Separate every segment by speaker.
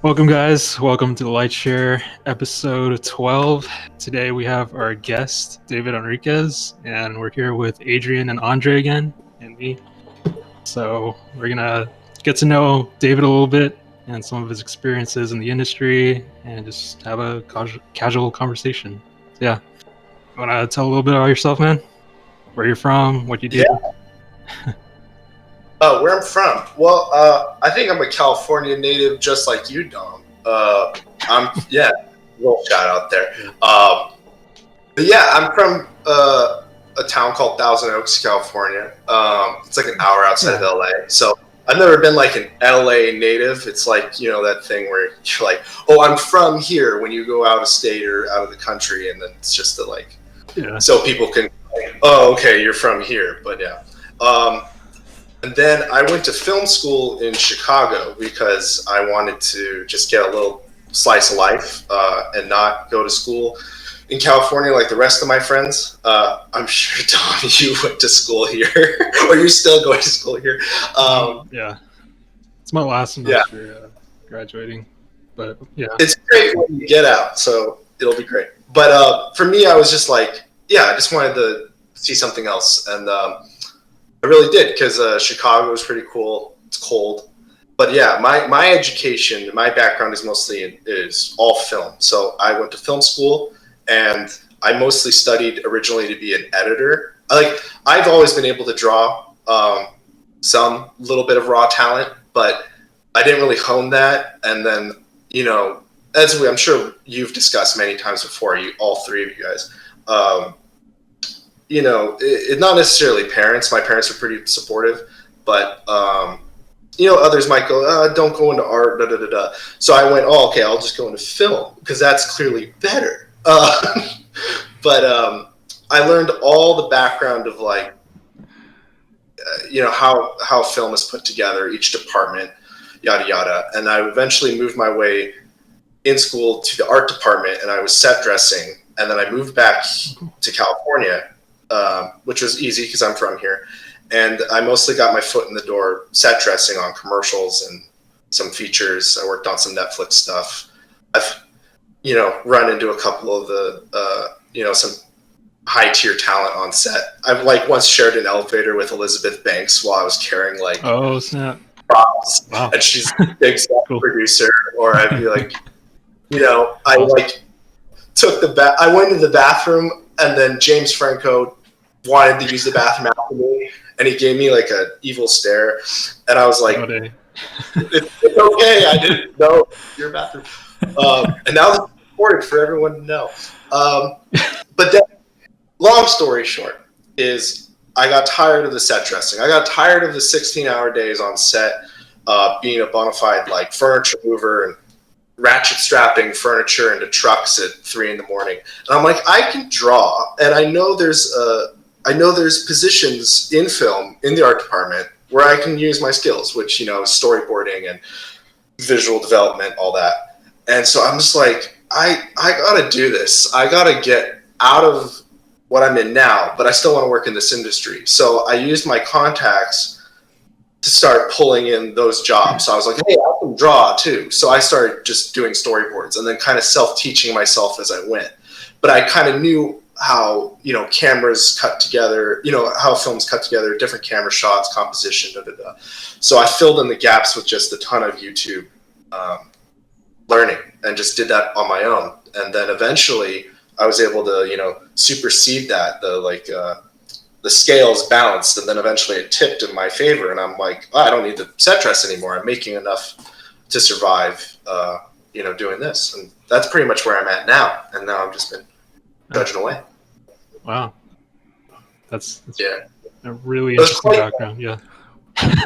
Speaker 1: Welcome, guys. Welcome to the LightShare episode 12. Today we have our guest, David Enriquez, and we're here with Adrian and Andre again, and me. So we're going to get to know David a little bit and some of his experiences in the industry and just have a casual conversation. So, yeah. You want to tell a little bit about yourself, man? Where you're from, what you do?
Speaker 2: Yeah. Where I'm from? Well, I think I'm a California native, just like you, Dom. Little shout out there. But yeah, I'm from a town called Thousand Oaks, California. It's like an hour outside of LA. So I've never been like an LA native. It's like, that thing where you're like, oh, I'm from here when you go out of state or out of the country. And then it's just so people can, oh, okay, you're from here. But yeah. And then I went to film school in Chicago because I wanted to just get a little slice of life and not go to school in California like the rest of my friends. I'm sure, Tom, you went to school here, or you're still going to school here.
Speaker 1: Yeah. It's my last semester graduating. But yeah.
Speaker 2: It's great when you get out, so it'll be great. But for me, I was just like, I just wanted to see something else. And I really did, because Chicago is pretty cool. It's cold. But yeah, my education, my background is all film. So I went to film school, and I mostly studied originally to be an editor. I've always been able to draw some little bit of raw talent, but I didn't really hone that. And then, as I'm sure you've discussed many times before, all three of you guys, not necessarily parents. My parents are pretty supportive, but others might go, don't go into art, da da da da. So I went, okay, I'll just go into film because that's clearly better. But I learned all the background of how film is put together, each department, yada yada. And I eventually moved my way in school to the art department, and I was set dressing. And then I moved back to California. Which was easy because I'm from here. And I mostly got my foot in the door set dressing on commercials and some features. I worked on some Netflix stuff. I've, run into a couple of the, some high tier talent on set. I've once shared an elevator with Elizabeth Banks while I was carrying
Speaker 1: oh snap
Speaker 2: props.
Speaker 1: Wow.
Speaker 2: And she's a big cool producer. Or I'd be I took I went to the bathroom, and then James Franco wanted to use the bathroom after me, and he gave me an evil stare, and I was like, it's okay, I didn't know your bathroom. And now it's recorded for everyone to know. But then, long story short, is I got tired of the set dressing. I got tired of the 16-hour days on set, being a bona fide furniture mover and ratchet strapping furniture into trucks at 3 a.m. And I'm like, I can draw, and I know there's positions in film in the art department where I can use my skills, which is storyboarding and visual development, all that. And so I'm just like, I gotta do this. I gotta get out of what I'm in now, but I still want to work in this industry. So I used my contacts to start pulling in those jobs. So I was like, hey, I can draw too. So I started just doing storyboards and then kind of self-teaching myself as I went. But I kind of knew how, cameras cut together, how films cut together, different camera shots, composition, da, da, da. So I filled in the gaps with just a ton of YouTube learning and just did that on my own. And then eventually I was able to, supersede that, the scales balanced, and then eventually it tipped in my favor, and I'm like, I don't need the set dress anymore. I'm making enough to survive, doing this, and that's pretty much where I'm at now. And now I've just been trudging away.
Speaker 1: Wow, that's
Speaker 2: yeah,
Speaker 1: a really interesting background. Yeah,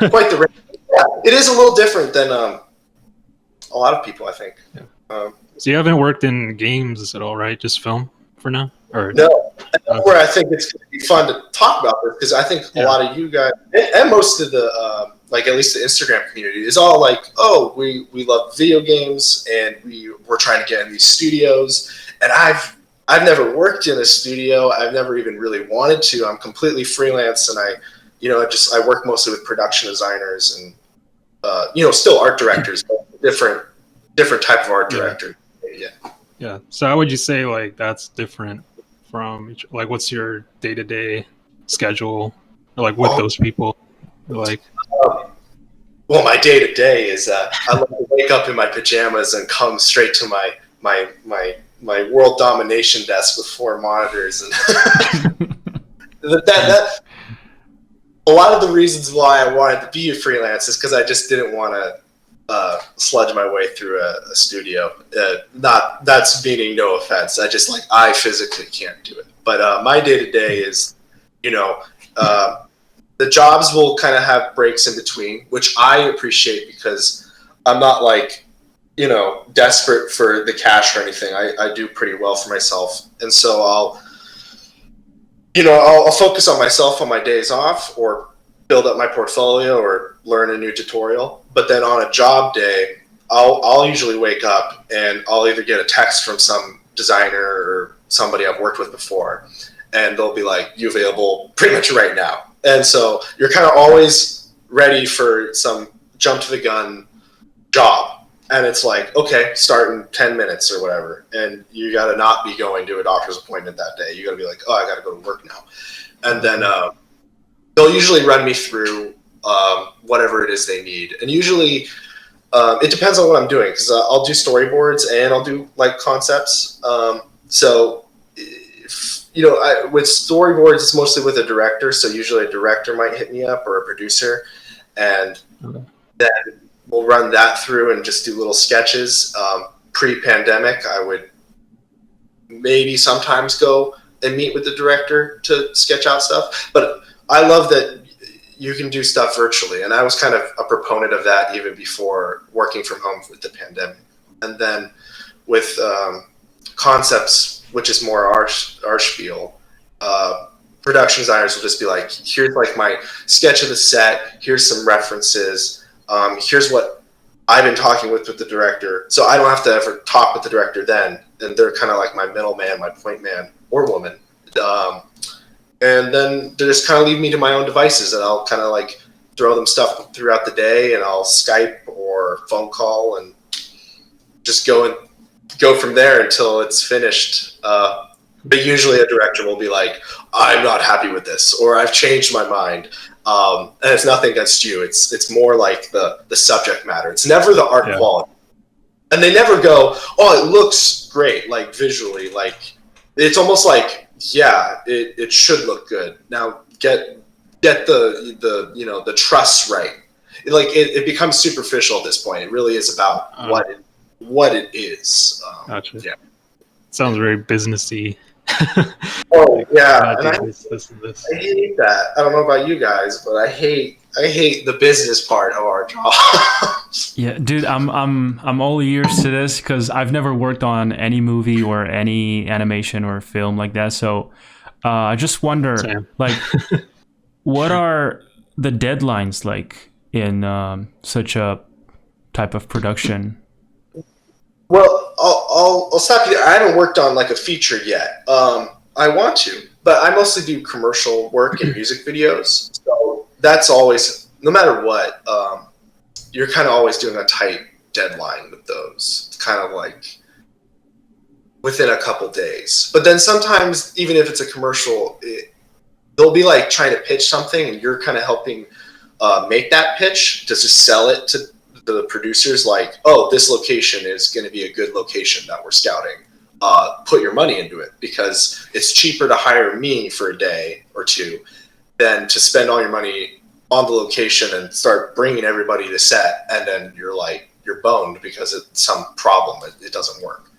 Speaker 2: quite the. Yeah, it is a little different than a lot of people, I think.
Speaker 1: Yeah. So you haven't worked in games at all, right? Just film for now? Or
Speaker 2: no, that's where I think it's going to be fun to talk about this, because I think a lot of you guys and most of the at least the Instagram community is all like, oh, we love video games and we're trying to get in these studios, and I've never worked in a studio. I've never even really wanted to. I'm completely freelance, and I work mostly with production designers and still art directors, but different different type of art director.
Speaker 1: Yeah. So how would you say like that's different from like what's your day-to-day schedule or like with those people? Like
Speaker 2: well, my day-to-day is I love to wake up in my pajamas and come straight to my world domination desk with 4 monitors, and that a lot of the reasons why I wanted to be a freelance is because I just didn't want to sludge my way through a studio. Not that's meaning no offense. I physically can't do it. But my day-to-day is, the jobs will kind of have breaks in between, which I appreciate because I'm not desperate for the cash or anything. I do pretty well for myself. And so I'll focus on myself on my days off or build up my portfolio or learn a new tutorial. But then on a job day, I'll usually wake up and I'll either get a text from some designer or somebody I've worked with before, and they'll be like, "You available pretty much right now?" And so you're kind of always ready for some jump to the gun job. And it's like, okay, start in 10 minutes or whatever. And you got to not be going to a doctor's appointment that day. You got to be like, oh, I got to go to work now. And then they'll usually run me through whatever it is they need. And usually it depends on what I'm doing, because I'll do storyboards and I'll do like concepts. With storyboards, it's mostly with a director. So usually a director might hit me up or a producer, and then we'll run that through and just do little sketches. Pre-pandemic, I would maybe sometimes go and meet with the director to sketch out stuff. But I love that you can do stuff virtually. And I was kind of a proponent of that even before working from home with the pandemic. And then with concepts, which is more our spiel, production designers will just be like, here's like my sketch of the set, here's some references, here's what I've been talking with the director, so I don't have to ever talk with the director then, and they're kind of like my middleman, my point man or woman, and then they just kind of leave me to my own devices, and I'll kind of like throw them stuff throughout the day, and I'll Skype or phone call and just go from there until it's finished. But usually a director will be like, I'm not happy with this, or I've changed my mind. And it's nothing against you. It's more like the subject matter. It's never the art quality. And they never go, oh, it looks great, like visually. Like it's almost like, yeah, it should look good. Now get the trust right. It becomes superficial at this point. It really is about what it is.
Speaker 1: Gotcha.
Speaker 2: Yeah.
Speaker 1: Sounds very businessy.
Speaker 2: Oh yeah, and I
Speaker 1: this.
Speaker 2: hate that. I don't know about you guys, but I hate the business part of our job.
Speaker 3: Yeah, dude, I'm all ears to this because I've never worked on any movie or any animation or film like that. So I just wonder, like, what are the deadlines like in such a type of production?
Speaker 2: Well, I'll stop you there. I haven't worked on like a feature yet. I want to, but I mostly do commercial work and music videos. So that's always, no matter what, you're kind of always doing a tight deadline with those. It's kind of like within a couple days. But then sometimes, even if it's a commercial, they'll be like trying to pitch something, and you're kind of helping make that pitch to just sell it to the producers, like, oh, this location is going to be a good location that we're scouting. Put your money into it, because it's cheaper to hire me for a day or two than to spend all your money on the location and start bringing everybody to set, and then you're boned because it's some problem. It doesn't work.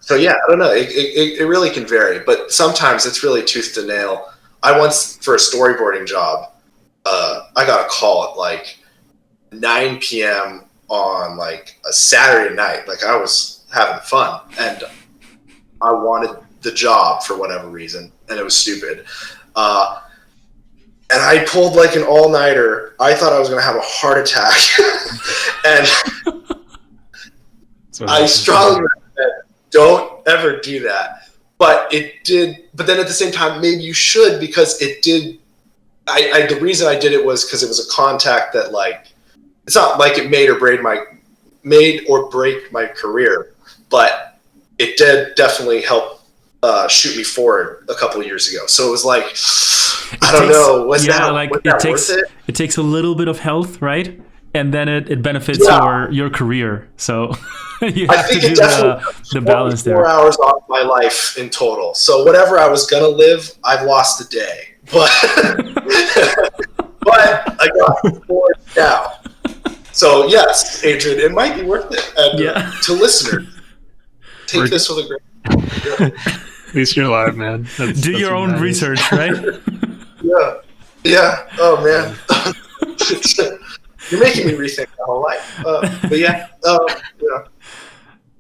Speaker 2: So yeah, I don't know. It really can vary, but sometimes it's really tooth to nail. I once, for a storyboarding job, I got a call at like 9 p.m. on like a Saturday night. Like I was having fun and I wanted the job for whatever reason, and it was stupid. And I pulled like an all-nighter. I thought I was going to have a heart attack. And I strongly recommend, don't ever do that. But it did. But then at the same time, maybe you should, because it did. The reason I did it was because it was a contact that, like, it's not like it made or break made or break my career, but it did definitely help shoot me forward a couple of years ago. So it was like, I don't know, was that worth it?
Speaker 3: It takes a little bit of health, right? And then it benefits your career. So you have to do the balance there.
Speaker 2: 4 hours off my life in total. So whatever I was gonna live, I've lost a day. But but I got 4 now. So yes, Adrian, it might be worth it. And to listeners, take this with a grain.
Speaker 1: At least you're alive, man.
Speaker 3: Do your own research, right?
Speaker 2: Yeah. Oh man, you're making me rethink my whole life. But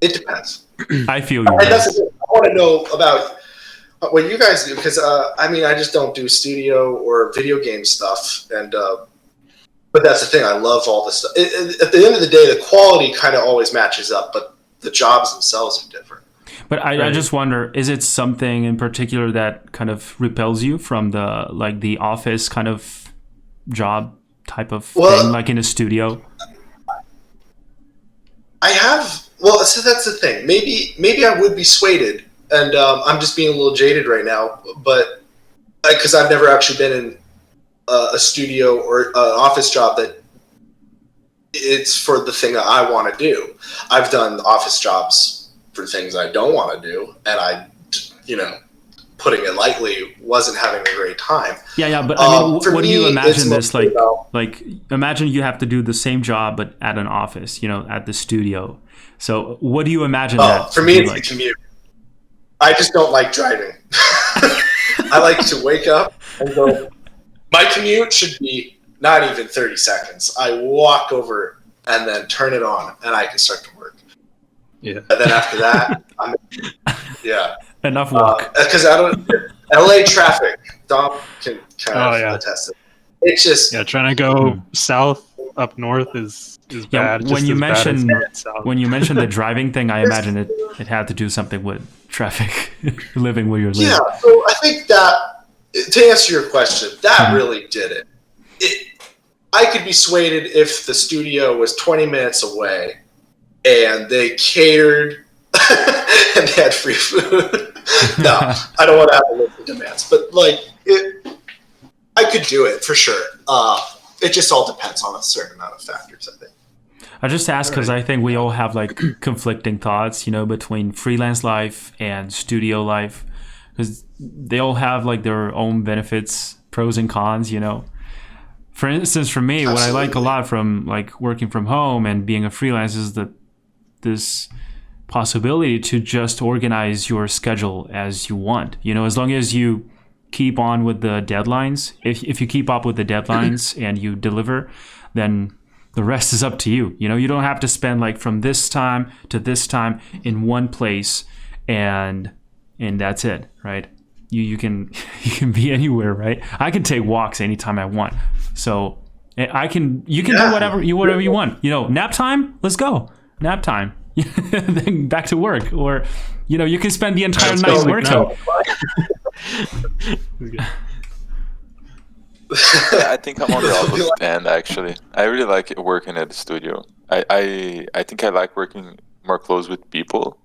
Speaker 2: it depends.
Speaker 3: I feel you.
Speaker 2: And that's the thing. I want to know about what you guys do, because I just don't do studio or video game stuff, and but that's the thing. I love all this stuff. At the end of the day, the quality kind of always matches up, but the jobs themselves are different.
Speaker 3: But I just wonder, is it something in particular that kind of repels you from the office kind of job type of thing, like in a studio?
Speaker 2: So that's the thing. Maybe I would be swayed, and I'm just being a little jaded right now, but because I've never actually been in a studio or an office job that it's for the thing that I want to do. I've done office jobs for things I don't want to do, and I, putting it lightly, wasn't having a great time.
Speaker 3: Yeah, but I mean, what do you imagine this like? Like, imagine you have to do the same job but at an office, at the studio. So, what do you imagine that?
Speaker 2: For me, it's the commute. I just don't like driving. I like to wake up and go. My commute should be not even 30 seconds. I walk over and then turn it on, and I can start to work.
Speaker 1: Yeah.
Speaker 2: And then after that,
Speaker 3: enough walk.
Speaker 2: Because LA traffic, Dom can kind of attest it. It's just
Speaker 1: trying to go south up north is bad.
Speaker 3: When you mentioned the driving thing, I imagine it had to do something with traffic, living where you're living.
Speaker 2: Yeah, so I think that to answer your question, that really did it. I could be swayed if the studio was 20 minutes away and they catered and they had free food. No, I don't want to have a list of demands, but I could do it for sure. It just all depends on a certain amount of factors, I think.
Speaker 3: I just ask because I think we all have conflicting thoughts, between freelance life and studio life, because they all have their own benefits, pros and cons. For instance, for me, what I like a lot from working from home and being a freelance is this possibility to just organize your schedule as you want. As long as you keep on with the deadlines, if you keep up with the deadlines and you deliver, then the rest is up to you. You don't have to spend from this time to this time in one place and that's it, right? You can be anywhere, right? I can take walks anytime I want. So you can do whatever you want. Nap time, let's go. Nap time. Then back to work, or you can spend the entire night working.
Speaker 4: I think I'm on the opposite end, actually. I really like working at the studio. I think I like working more close with people,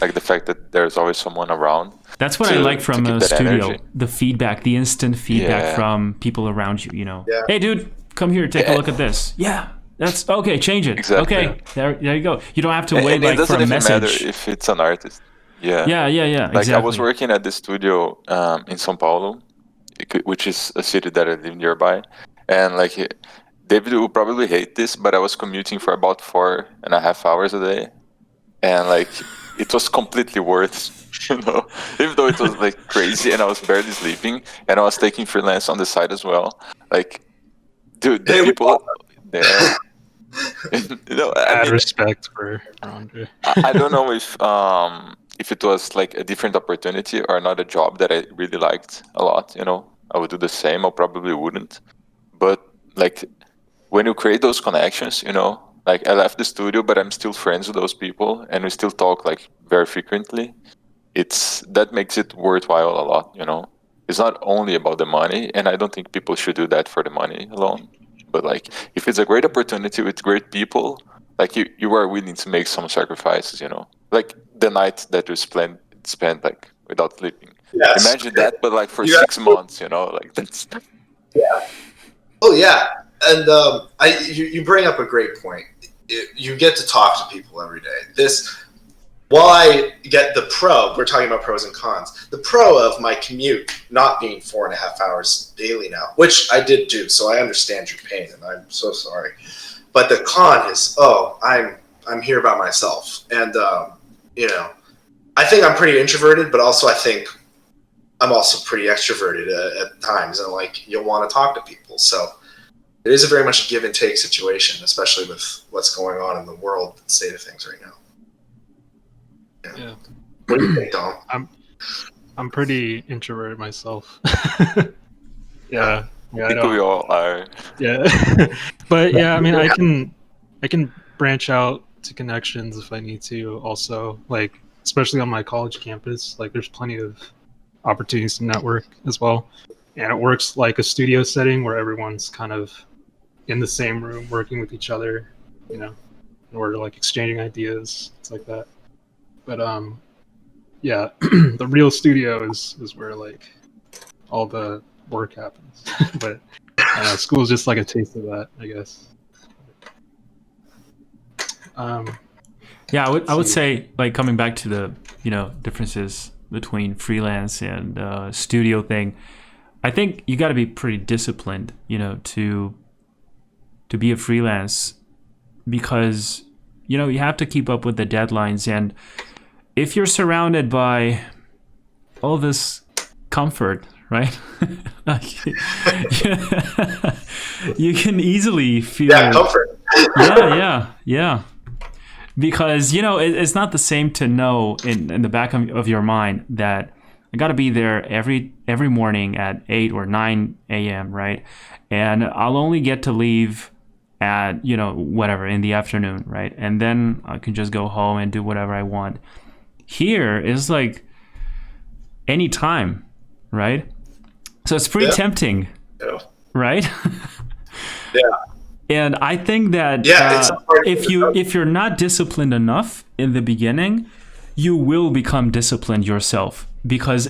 Speaker 4: like the fact that there's always someone around.
Speaker 3: That's what I like from a studio. Energy. The feedback, the instant feedback from people around you, Hey dude, come here, take a look at this. Yeah. That's okay, change it.
Speaker 4: Exactly.
Speaker 3: Okay, there you go. You don't have to wait
Speaker 4: for a message. It doesn't even matter if it's an artist. Yeah.
Speaker 3: Yeah.
Speaker 4: Exactly. I was working at the studio in São Paulo, which is a city that I live nearby, and David will probably hate this, but I was commuting for about 4.5 hours a day, and it was completely worth it, even though it was crazy and I was barely sleeping and I was taking freelance on the side as well. Dude, the people there.
Speaker 1: I mean, respect for Andre.
Speaker 4: I don't know if it was a different opportunity or not a job that I really liked a lot. I would do the same. I probably wouldn't. But when you create those connections, I left the studio, but I'm still friends with those people, and we still talk very frequently. That makes it worthwhile a lot. It's not only about the money, and I don't think people should do that for the money alone. But if it's a great opportunity with great people, like you were willing to make some sacrifices, like the night that you spent like without sleeping.
Speaker 2: Yes.
Speaker 4: Imagine that, but like for 6 months, like that's.
Speaker 2: Yeah. Oh yeah, and you bring up a great point. You get to talk to people every day. While I get the pro, we're talking about pros and cons. The pro of my commute not being 4.5 hours daily now, which I did do, so I understand your pain, and I'm so sorry. But the con is, I'm here by myself, and I think I'm pretty introverted, but also I think I'm also pretty extroverted at times, and like you'll want to talk to people. So it is a very much give and take situation, especially with what's going on in the world, the state of things right now.
Speaker 1: Yeah.
Speaker 2: What do you think, Dom?
Speaker 1: I'm pretty introverted myself. Yeah.
Speaker 4: I think we all are.
Speaker 1: Yeah. But yeah, I mean, I can branch out to connections if I need to. Also, like especially on my college campus, like there's plenty of opportunities to network as well, and it works like a studio setting where everyone's kind of in the same room working with each other, in order to like exchanging ideas, it's like that. But yeah, the real studio is where like all the work happens. But school is just like a taste of that, I guess.
Speaker 3: Yeah, I would say, like, coming back to the differences between freelance and studio thing, I think you got to be pretty disciplined, to be a freelance, because you have to keep up with the deadlines, and if you're surrounded by all this comfort, right? You can easily feel
Speaker 2: comfort.
Speaker 3: yeah. Because it's not the same to know in the back of your mind that I got to be there every morning at 8 or 9 a.m., right? And I'll only get to leave at whatever in the afternoon, right? And then I can just go home and do whatever I want. Here is like any time, right? So it's pretty tempting, right?
Speaker 2: Yeah.
Speaker 3: And I think that if you're not disciplined enough in the beginning, you will become disciplined yourself, because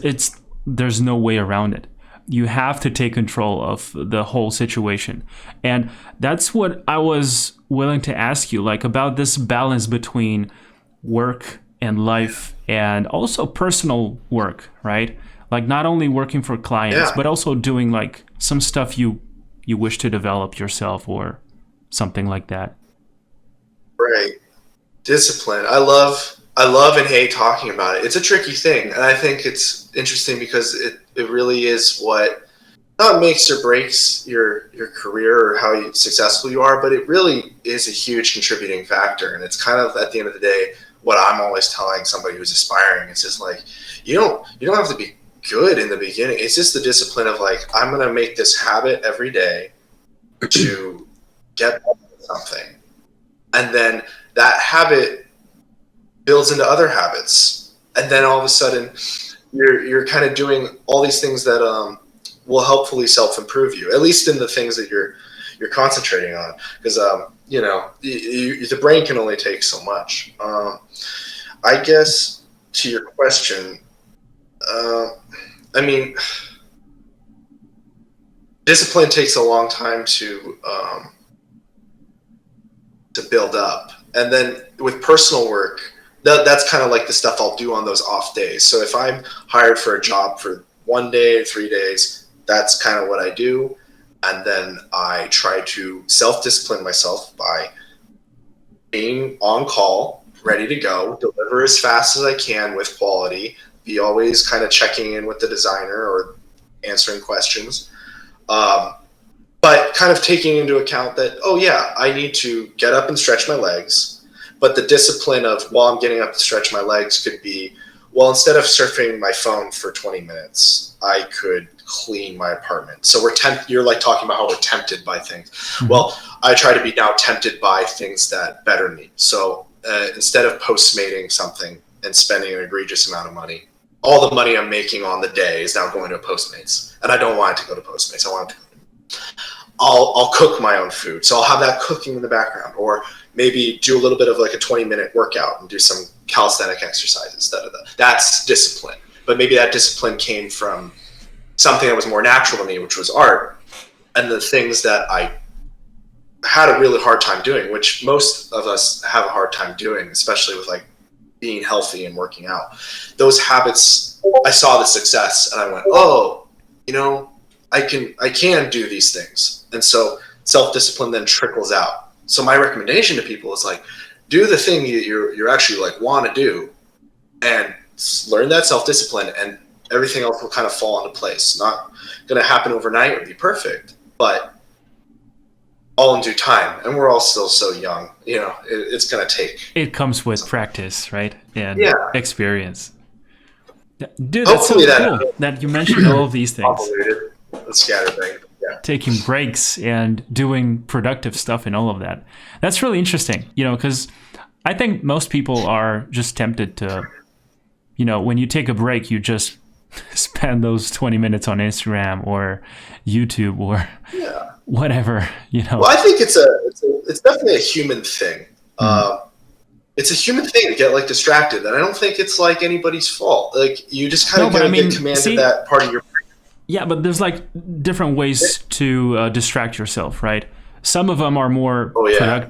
Speaker 3: there's no way around it. You have to take control of the whole situation. And that's what I was willing to ask you, like, about this balance between work and life and also personal work, right? Like not only working for clients, but also doing like some stuff you wish to develop yourself or something like that.
Speaker 2: Right. Discipline. I love and hate talking about it. It's a tricky thing, and I think it's interesting because it really is what not makes or breaks your career or how successful you are, but it really is a huge contributing factor. And it's kind of, at the end of the day, what I'm always telling somebody who's aspiring. It's just like, you don't have to be good in the beginning. It's just the discipline of like, I'm going to make this habit every day to get something. And then that habit builds into other habits. And then all of a sudden you're kind of doing all these things that will helpfully self-improve you, at least in the things that you're concentrating on. Because, the brain can only take so much. I guess to your question, discipline takes a long time to build up. And then with personal work, that's kind of like the stuff I'll do on those off days. So if I'm hired for a job for 1 day, 3 days, that's kind of what I do. And then I try to self-discipline myself by being on call, ready to go, deliver as fast as I can with quality, be always kind of checking in with the designer or answering questions. But kind of taking into account that, I need to get up and stretch my legs. But the discipline of while I'm getting up to stretch my legs could be, well, instead of surfing my phone for 20 minutes, I could clean my apartment. So you're like talking about how we're tempted by things. Mm-hmm. Well, I try to be now tempted by things that better me. So instead of postmating something and spending an egregious amount of money, all the money I'm making on the day is now going to Postmates. And I don't want it to go to Postmates. I want it to go to I'll cook my own food. So I'll have that cooking in the background, or maybe do a little bit of like a 20-minute workout and do some calisthenic exercises. That's discipline. But maybe that discipline came from something that was more natural to me, which was art, and the things that I had a really hard time doing, which most of us have a hard time doing, especially with like being healthy and working out. Those habits, I saw the success and I went, oh, you know, I can do these things. And so self-discipline then trickles out. So my recommendation to people is like, do the thing you're actually like want to do, and learn that self-discipline, and everything else will kind of fall into place. Not going to happen overnight or be perfect, but all in due time. And we're all still so young, you know, it's going to take.
Speaker 3: It comes with practice, right? And experience. Dude,
Speaker 2: Hopefully
Speaker 3: that's so cool that you mentioned all of these things.
Speaker 2: Scatterbrain. Yeah.
Speaker 3: Taking breaks and doing productive stuff and all of that. That's really interesting, you know, because I think most people are just tempted to, you know, when you take a break, you just spend those 20 minutes on Instagram or YouTube or whatever, you know.
Speaker 2: Well, I think it's definitely a human thing. It's a human thing to get like distracted, and I don't think it's like anybody's fault. Like you just kind of get command of that part of your brain.
Speaker 3: Yeah, but there's like different ways to distract yourself, right? Some of them are more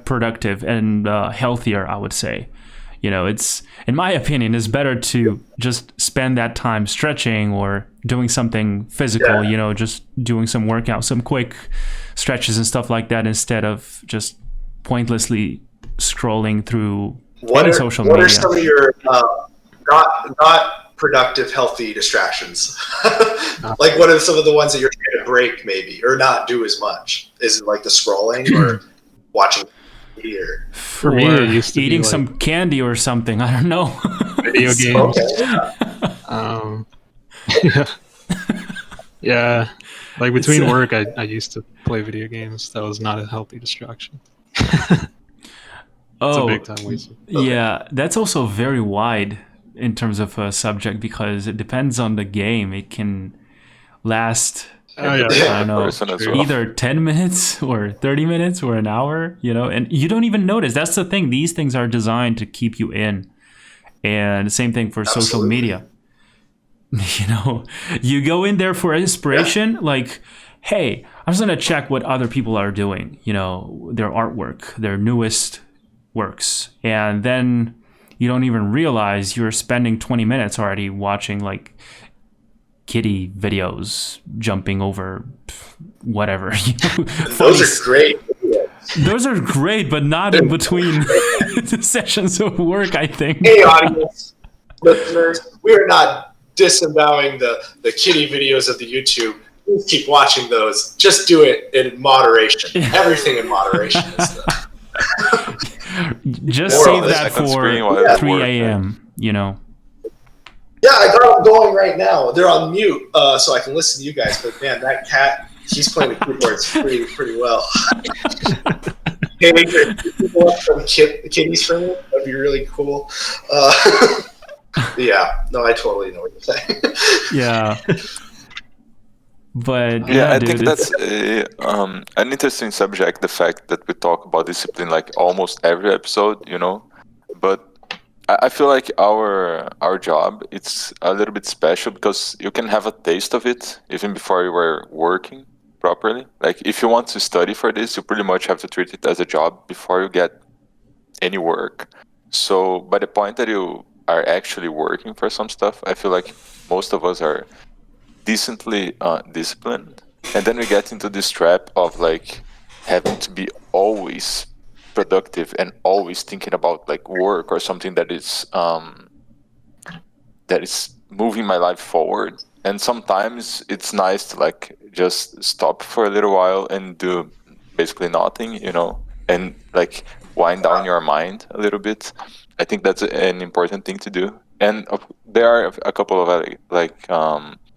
Speaker 3: productive and healthier, I would say. You know, it's, in my opinion, it's better to just spend that time stretching or doing something physical, you know, just doing some workout, some quick stretches and stuff like that, instead of just pointlessly scrolling through social media.
Speaker 2: What are some of your not productive, healthy distractions? Like, what are some of the ones that you're trying to break, maybe, or not do as much? Is it like the scrolling or watching TV, or
Speaker 1: for me, it used to
Speaker 3: eating
Speaker 1: be like
Speaker 3: some candy or something? I don't know.
Speaker 1: Video games. Yeah. Like between work, I used to play video games. That was not a healthy distraction. It's a big time waste.
Speaker 3: Yeah, that's also very wide in terms of a subject, because it depends on the game. It can last, I don't know, either 10 minutes or 30 minutes or an hour, you know, and you don't even notice. That's the thing. These things are designed to keep you in. And the same thing for social media. You know, you go in there for inspiration, like, hey, I'm just going to check what other people are doing, you know, their artwork, their newest works. And then you don't even realize you're spending 20 minutes already watching like kitty videos jumping over whatever. You know,
Speaker 2: those are great.
Speaker 3: Those are great, but not in between the sessions of work, I think.
Speaker 2: Hey, audience, listeners, we are not disavowing the kitty videos of the YouTube. Please keep watching those. Just do it in moderation. Everything in moderation is the...
Speaker 3: Just save that for 3 a.m., you know.
Speaker 2: Yeah, I got them going right now. They're on mute, so I can listen to you guys. But man, that cat, he's playing the keyboards pretty well. Hey, Adrian, you pull up some kitties for me? That'd be really cool. Yeah, no, I totally know what you're saying.
Speaker 3: Yeah. But
Speaker 4: I think that's an interesting subject, the fact that we talk about discipline like almost every episode, you know. But I feel like our job, it's a little bit special because you can have a taste of it even before you were working properly. Like if you want to study for this, you pretty much have to treat it as a job before you get any work. So by the point that you are actually working for some stuff, I feel like most of us are decently disciplined, and then we get into this trap of like having to be always productive and always thinking about like work or something that is moving my life forward. And sometimes it's nice to like just stop for a little while and do basically nothing, you know, and like wind down your mind a little bit. I think that's an important thing to do. And there are a couple of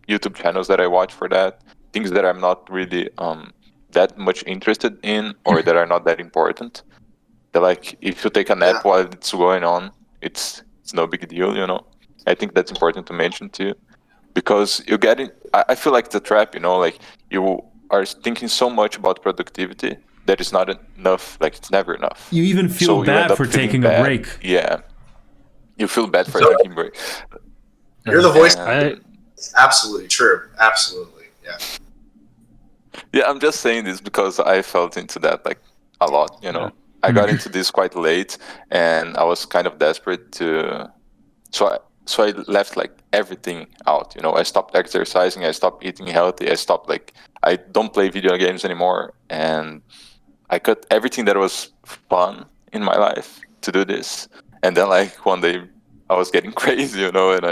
Speaker 4: YouTube channels that I watch for that, things that I'm not really that much interested in or that are not that important. They're like, if you take a nap while it's going on, it's no big deal, you know. I think that's important to mention too, because you get in. I feel like the trap, you know, like you are thinking so much about productivity that it's not enough. Like it's never enough.
Speaker 3: You even feel bad for taking a break.
Speaker 4: Yeah, you feel bad for taking a break.
Speaker 2: You're the voice. It's absolutely true. Absolutely, yeah.
Speaker 4: Yeah, I'm just saying this because I felt into that like a lot. You know, I got into this quite late, and I was kind of desperate to. So I left like everything out. You know, I stopped exercising. I stopped eating healthy. I don't play video games anymore, and I cut everything that was fun in my life to do this. And then like one day I was getting crazy, you know, and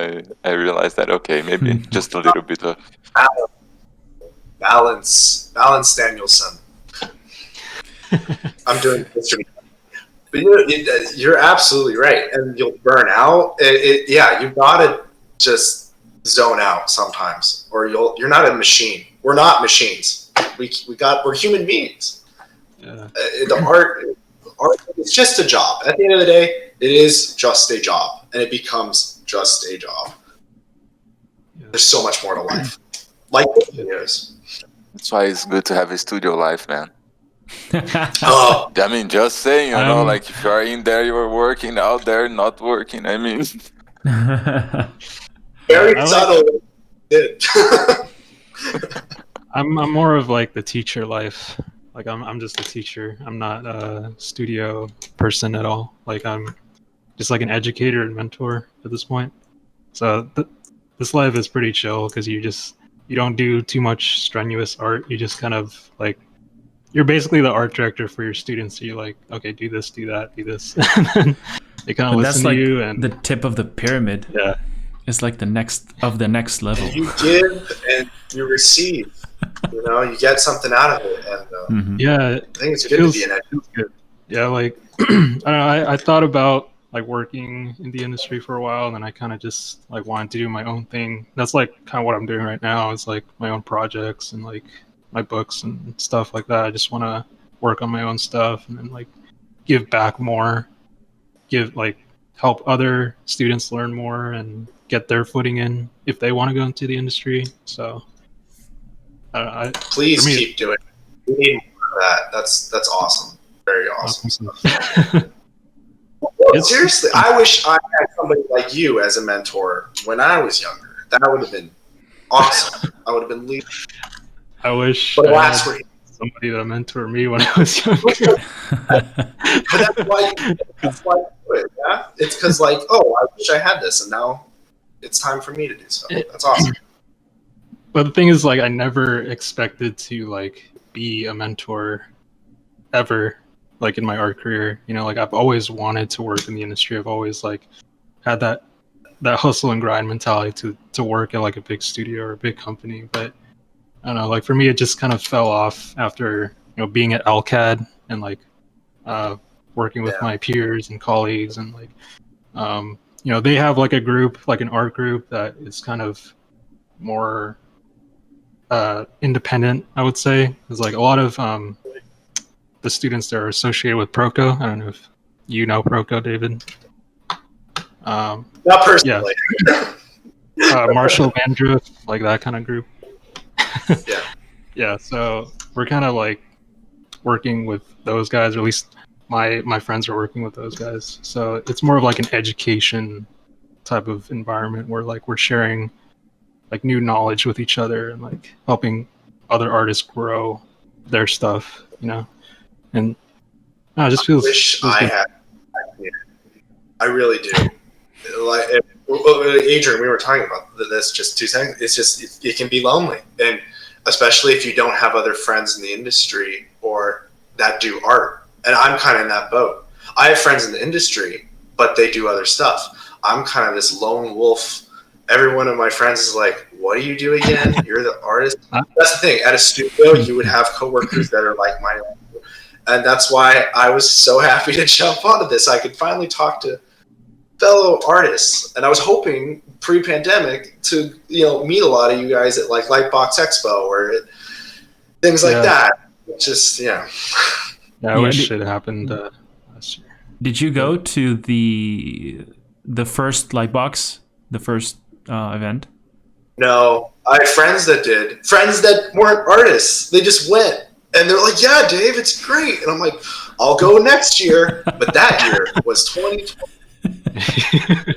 Speaker 4: I realized that okay, maybe just a little bit of
Speaker 2: balance, Danielson. I'm doing history. But you're absolutely right, and you'll burn out. You gotta just zone out sometimes, or you're not a machine. We're not machines. We're human beings.
Speaker 1: Yeah.
Speaker 2: The art, it's just a job. At the end of the day, it is just a job, and it becomes just a job. Yeah. There's so much more to life, like videos.
Speaker 4: That's why it's good to have a studio life, man. I mean, just saying, you know, like if you're in there, you're working, out there, not working. I mean,
Speaker 2: very subtle.
Speaker 1: I'm more of like the teacher life. Like I'm just a teacher. I'm not a studio person at all. Like I'm just like an educator and mentor at this point. So this life is pretty chill because you don't do too much strenuous art. You just kind of like. You're basically the art director for your students. So you're like, okay, do this, do that, do this. And then they kind of listen to you. And
Speaker 3: the tip of the pyramid.
Speaker 1: Yeah.
Speaker 3: It's like the next level.
Speaker 2: You give and you receive. You know, you get something out of it. And
Speaker 1: yeah,
Speaker 2: I think it's good to be an
Speaker 1: editor. Yeah, like, I don't know, I thought about like working in the industry for a while, and then I kind of just like wanted to do my own thing. That's like kind of what I'm doing right now. It's like my own projects and like my books and stuff like that. I just want to work on my own stuff and then like give back more, help other students learn more and get their footing in if they want to go into the industry. So
Speaker 2: please keep doing it. We need more of that. That's awesome. Very awesome. Well, seriously, I wish I had somebody like you as a mentor when I was younger. That would have been awesome. I would have been leading.
Speaker 1: I wish I had somebody to mentor me when I was younger.
Speaker 2: But that's why you do it, yeah? It's because like, I wish I had this, and now it's time for me to do so. That's awesome.
Speaker 1: But the thing is, like, I never expected to like be a mentor ever, like in my art career. You know, like I've always wanted to work in the industry. I've always like had that hustle and grind mentality to work at like a big studio or a big company, but I don't know, like for me, it just kind of fell off after, being at LCAD and like working with my peers and colleagues and like, they have like a group, like an art group that is kind of more independent, I would say. There's like a lot of the students that are associated with Proco. I don't know if you know Proco, David.
Speaker 2: Not personally.
Speaker 1: Yeah. Marshall Vandruff, like that kind of group.
Speaker 2: Yeah.
Speaker 1: Yeah, so we're kind of like working with those guys, or at least my friends are working with those guys. So it's more of like an education type of environment where like we're sharing like new knowledge with each other and like helping other artists grow their stuff, and it just feels.
Speaker 2: I had. I really do. Like Adrian, we were talking about this just 2 seconds. It's just it can be lonely, and especially if you don't have other friends in the industry or that do art. And I'm kind of in that boat. I have friends in the industry, but they do other stuff. I'm kind of this lone wolf. Every one of my friends is like, "What do you do again? You're the artist." That's the thing. At a studio, you would have coworkers that are like my own, and that's why I was so happy to jump onto this. I could finally talk to fellow artists, and I was hoping pre-pandemic to meet a lot of you guys at like Lightbox Expo or things like that. Just
Speaker 1: yeah, I wish it happened last year.
Speaker 3: Did you go to the first Lightbox, the first event?
Speaker 2: No, I had friends that did. Friends that weren't artists. They just went. And they're like, yeah, Dave, it's great. And I'm like, I'll go next year. But that year was 2020.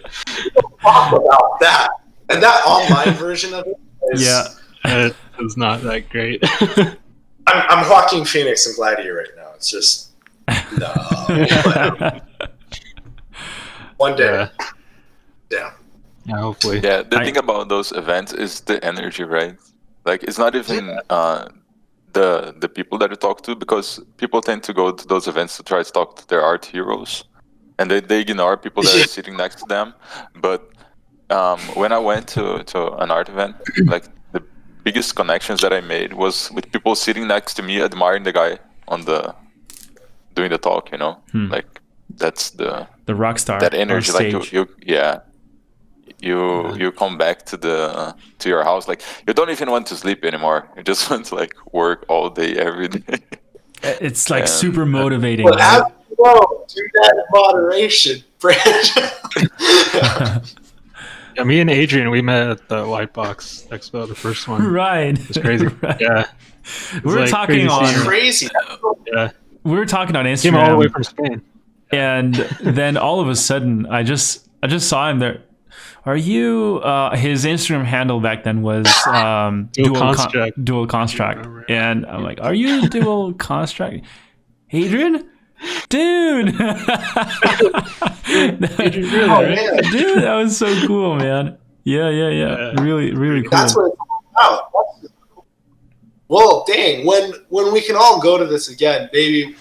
Speaker 2: Talk about that. And that online version of it is...
Speaker 3: Yeah.
Speaker 1: It was not that great.
Speaker 2: I'm Joaquin Phoenix and Gladiator right now. It's just... No. One day. Yeah.
Speaker 1: Yeah, hopefully.
Speaker 4: Yeah, the thing about those events is the energy, right? Like, it's not even the people that you talk to, because people tend to go to those events to try to talk to their art heroes, and they ignore people that are sitting next to them. But when I went to an art event, like, the biggest connections that I made was with people sitting next to me, admiring the guy doing the talk. Like, that's the
Speaker 3: rock star,
Speaker 4: that energy. Like,
Speaker 3: you
Speaker 4: you come back to your house, like, you don't even want to sleep anymore. You just want to, like, work all day, every day.
Speaker 3: It's like super motivating.
Speaker 2: But do that in moderation, Brandon.
Speaker 1: Yeah, me and Adrian, we met at the Lightbox Expo, the first one.
Speaker 3: Right.
Speaker 1: It's crazy.
Speaker 3: Right.
Speaker 1: Yeah.
Speaker 3: We were talking on
Speaker 1: Yeah.
Speaker 3: We were talking on Instagram.
Speaker 1: Came all the way from Spain.
Speaker 3: And then all of a sudden, I just saw him there. Are you? His Instagram handle back then was dual construct, and I'm like, "Are you dual construct, Adrian? Dude,
Speaker 1: Adrian Virlan, right?
Speaker 3: Dude, that was so cool, man. Yeah. Really cool.
Speaker 2: That's what it's all about. Well, dang, when we can all go to this again, maybe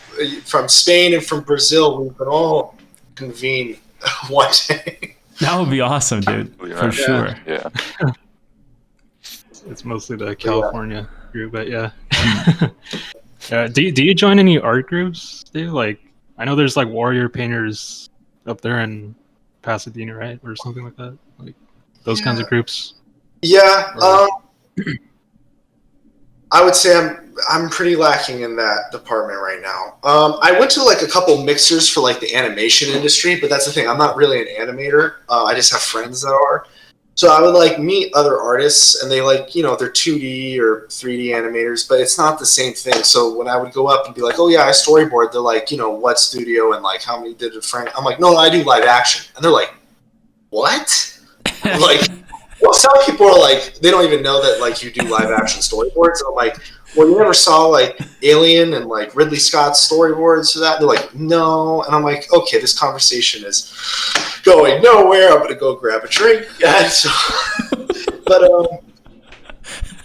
Speaker 2: from Spain and from Brazil, we can all convene one day.
Speaker 3: That would be awesome, dude. For sure.
Speaker 4: Yeah.
Speaker 1: It's mostly the California group, but yeah. Do you join any art groups, dude? Like, I know there's like warrior painters up there in Pasadena, right, or something like that. Like those kinds of groups.
Speaker 2: Yeah. I would say I'm pretty lacking in that department right now. I went to like a couple mixers for like the animation industry, but that's the thing. I'm not really an animator. I just have friends that are. So I would like meet other artists, and they like, they're 2D or 3D animators, but it's not the same thing. So when I would go up and be like, oh yeah, I storyboard, they're like, what studio and like how many did it frame? I'm like, no, I do live action. And they're like, what? Like, well, some people are like, they don't even know that like you do live action storyboards. And I'm like, well, you never saw like Alien and like Ridley Scott's storyboards for that? They're like, no. And I'm like, okay, this conversation is going nowhere. I'm gonna go grab a drink. Yeah, so, but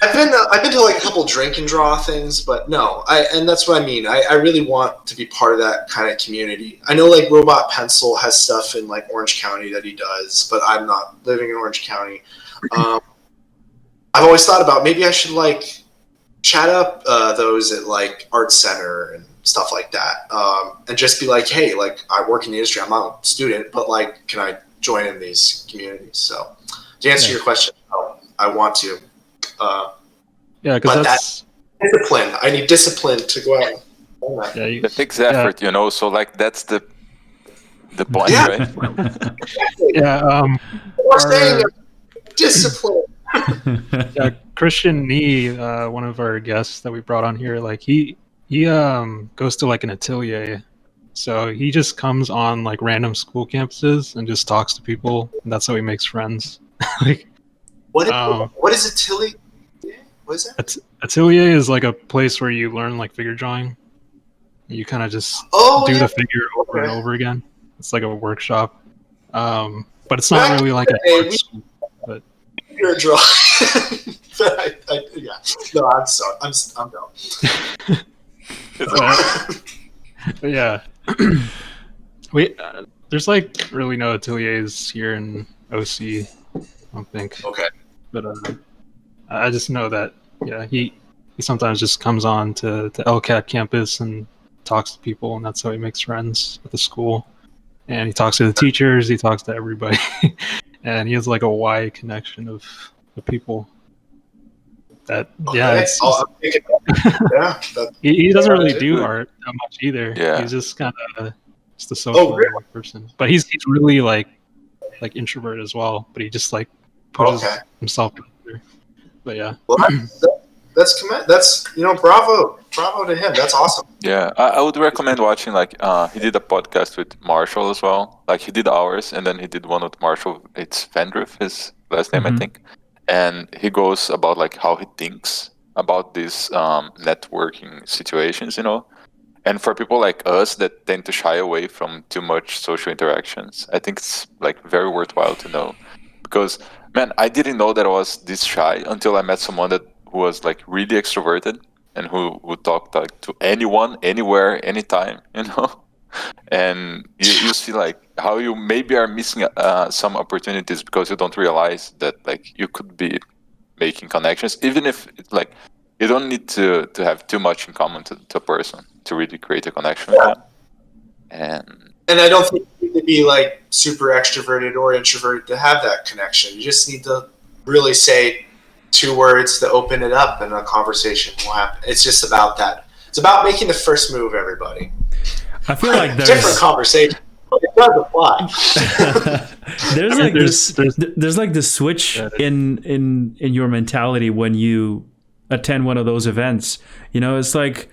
Speaker 2: I've been to like a couple drink and draw things, but no, and that's what I mean. I really want to be part of that kind of community. I know like Robot Pencil has stuff in like Orange County that he does, but I'm not living in Orange County. I've always thought about maybe I should like chat up those at like Art Center and stuff like that, and just be like, hey, like I work in the industry. I'm not a student, but like, can I join in these communities? So to answer your question, I want to.
Speaker 1: Yeah, because that's
Speaker 2: discipline. I need discipline to go out.
Speaker 4: It takes effort, So like that's the point, right?
Speaker 1: Yeah.
Speaker 2: We're saying discipline.
Speaker 1: Yeah, Christian Nee, one of our guests that we brought on here, like he goes to like an atelier, so he just comes on like random school campuses and just talks to people, and that's how he makes friends. Like,
Speaker 2: what is atelier? What is that?
Speaker 1: Atelier is like a place where you learn like figure drawing. You kind of just do the figure over and over again. It's like a workshop, but it's not really like a school. But
Speaker 2: figure drawing. Yeah. No, I'm sorry. I'm dumb.
Speaker 1: But yeah, there's like really no ateliers here in OC. I don't think.
Speaker 2: Okay.
Speaker 1: But I just know that he sometimes just comes on to LCAT campus and talks to people, and that's how he makes friends with the school. And he talks to the teachers, he talks to everybody, and he has like a wide connection of people. That he doesn't really do art that much either.
Speaker 4: Yeah.
Speaker 1: He's just kind of just a social person, but he's really like introvert as well. But he just like pushes himself But yeah.
Speaker 2: Well, that's bravo to him. That's awesome.
Speaker 4: Yeah, I would recommend watching, like, he did a podcast with Marshall as well. Like, he did ours, and then he did one with Marshall. It's Vandriff, his last name, I think. And he goes about, like, how he thinks about these networking situations, And for people like us that tend to shy away from too much social interactions, I think it's, like, very worthwhile to know. Because, man, I didn't know that I was this shy until I met someone who was, like, really extroverted and who would talk, like, to anyone, anywhere, anytime, And you see, like, how you maybe are missing some opportunities because you don't realize that, like, you could be making connections, even if it's, like, you don't need to have too much in common to a person to really create a connection with them.
Speaker 2: And I don't think you need to be, like, super extroverted or introverted to have that connection. You just need to really say 2 words to open it up, and a conversation will happen. It's just about that. It's about making the first move, everybody.
Speaker 3: I feel like there's
Speaker 2: different conversation, but it does apply.
Speaker 3: there's like this switch in your mentality when you attend one of those events. It's like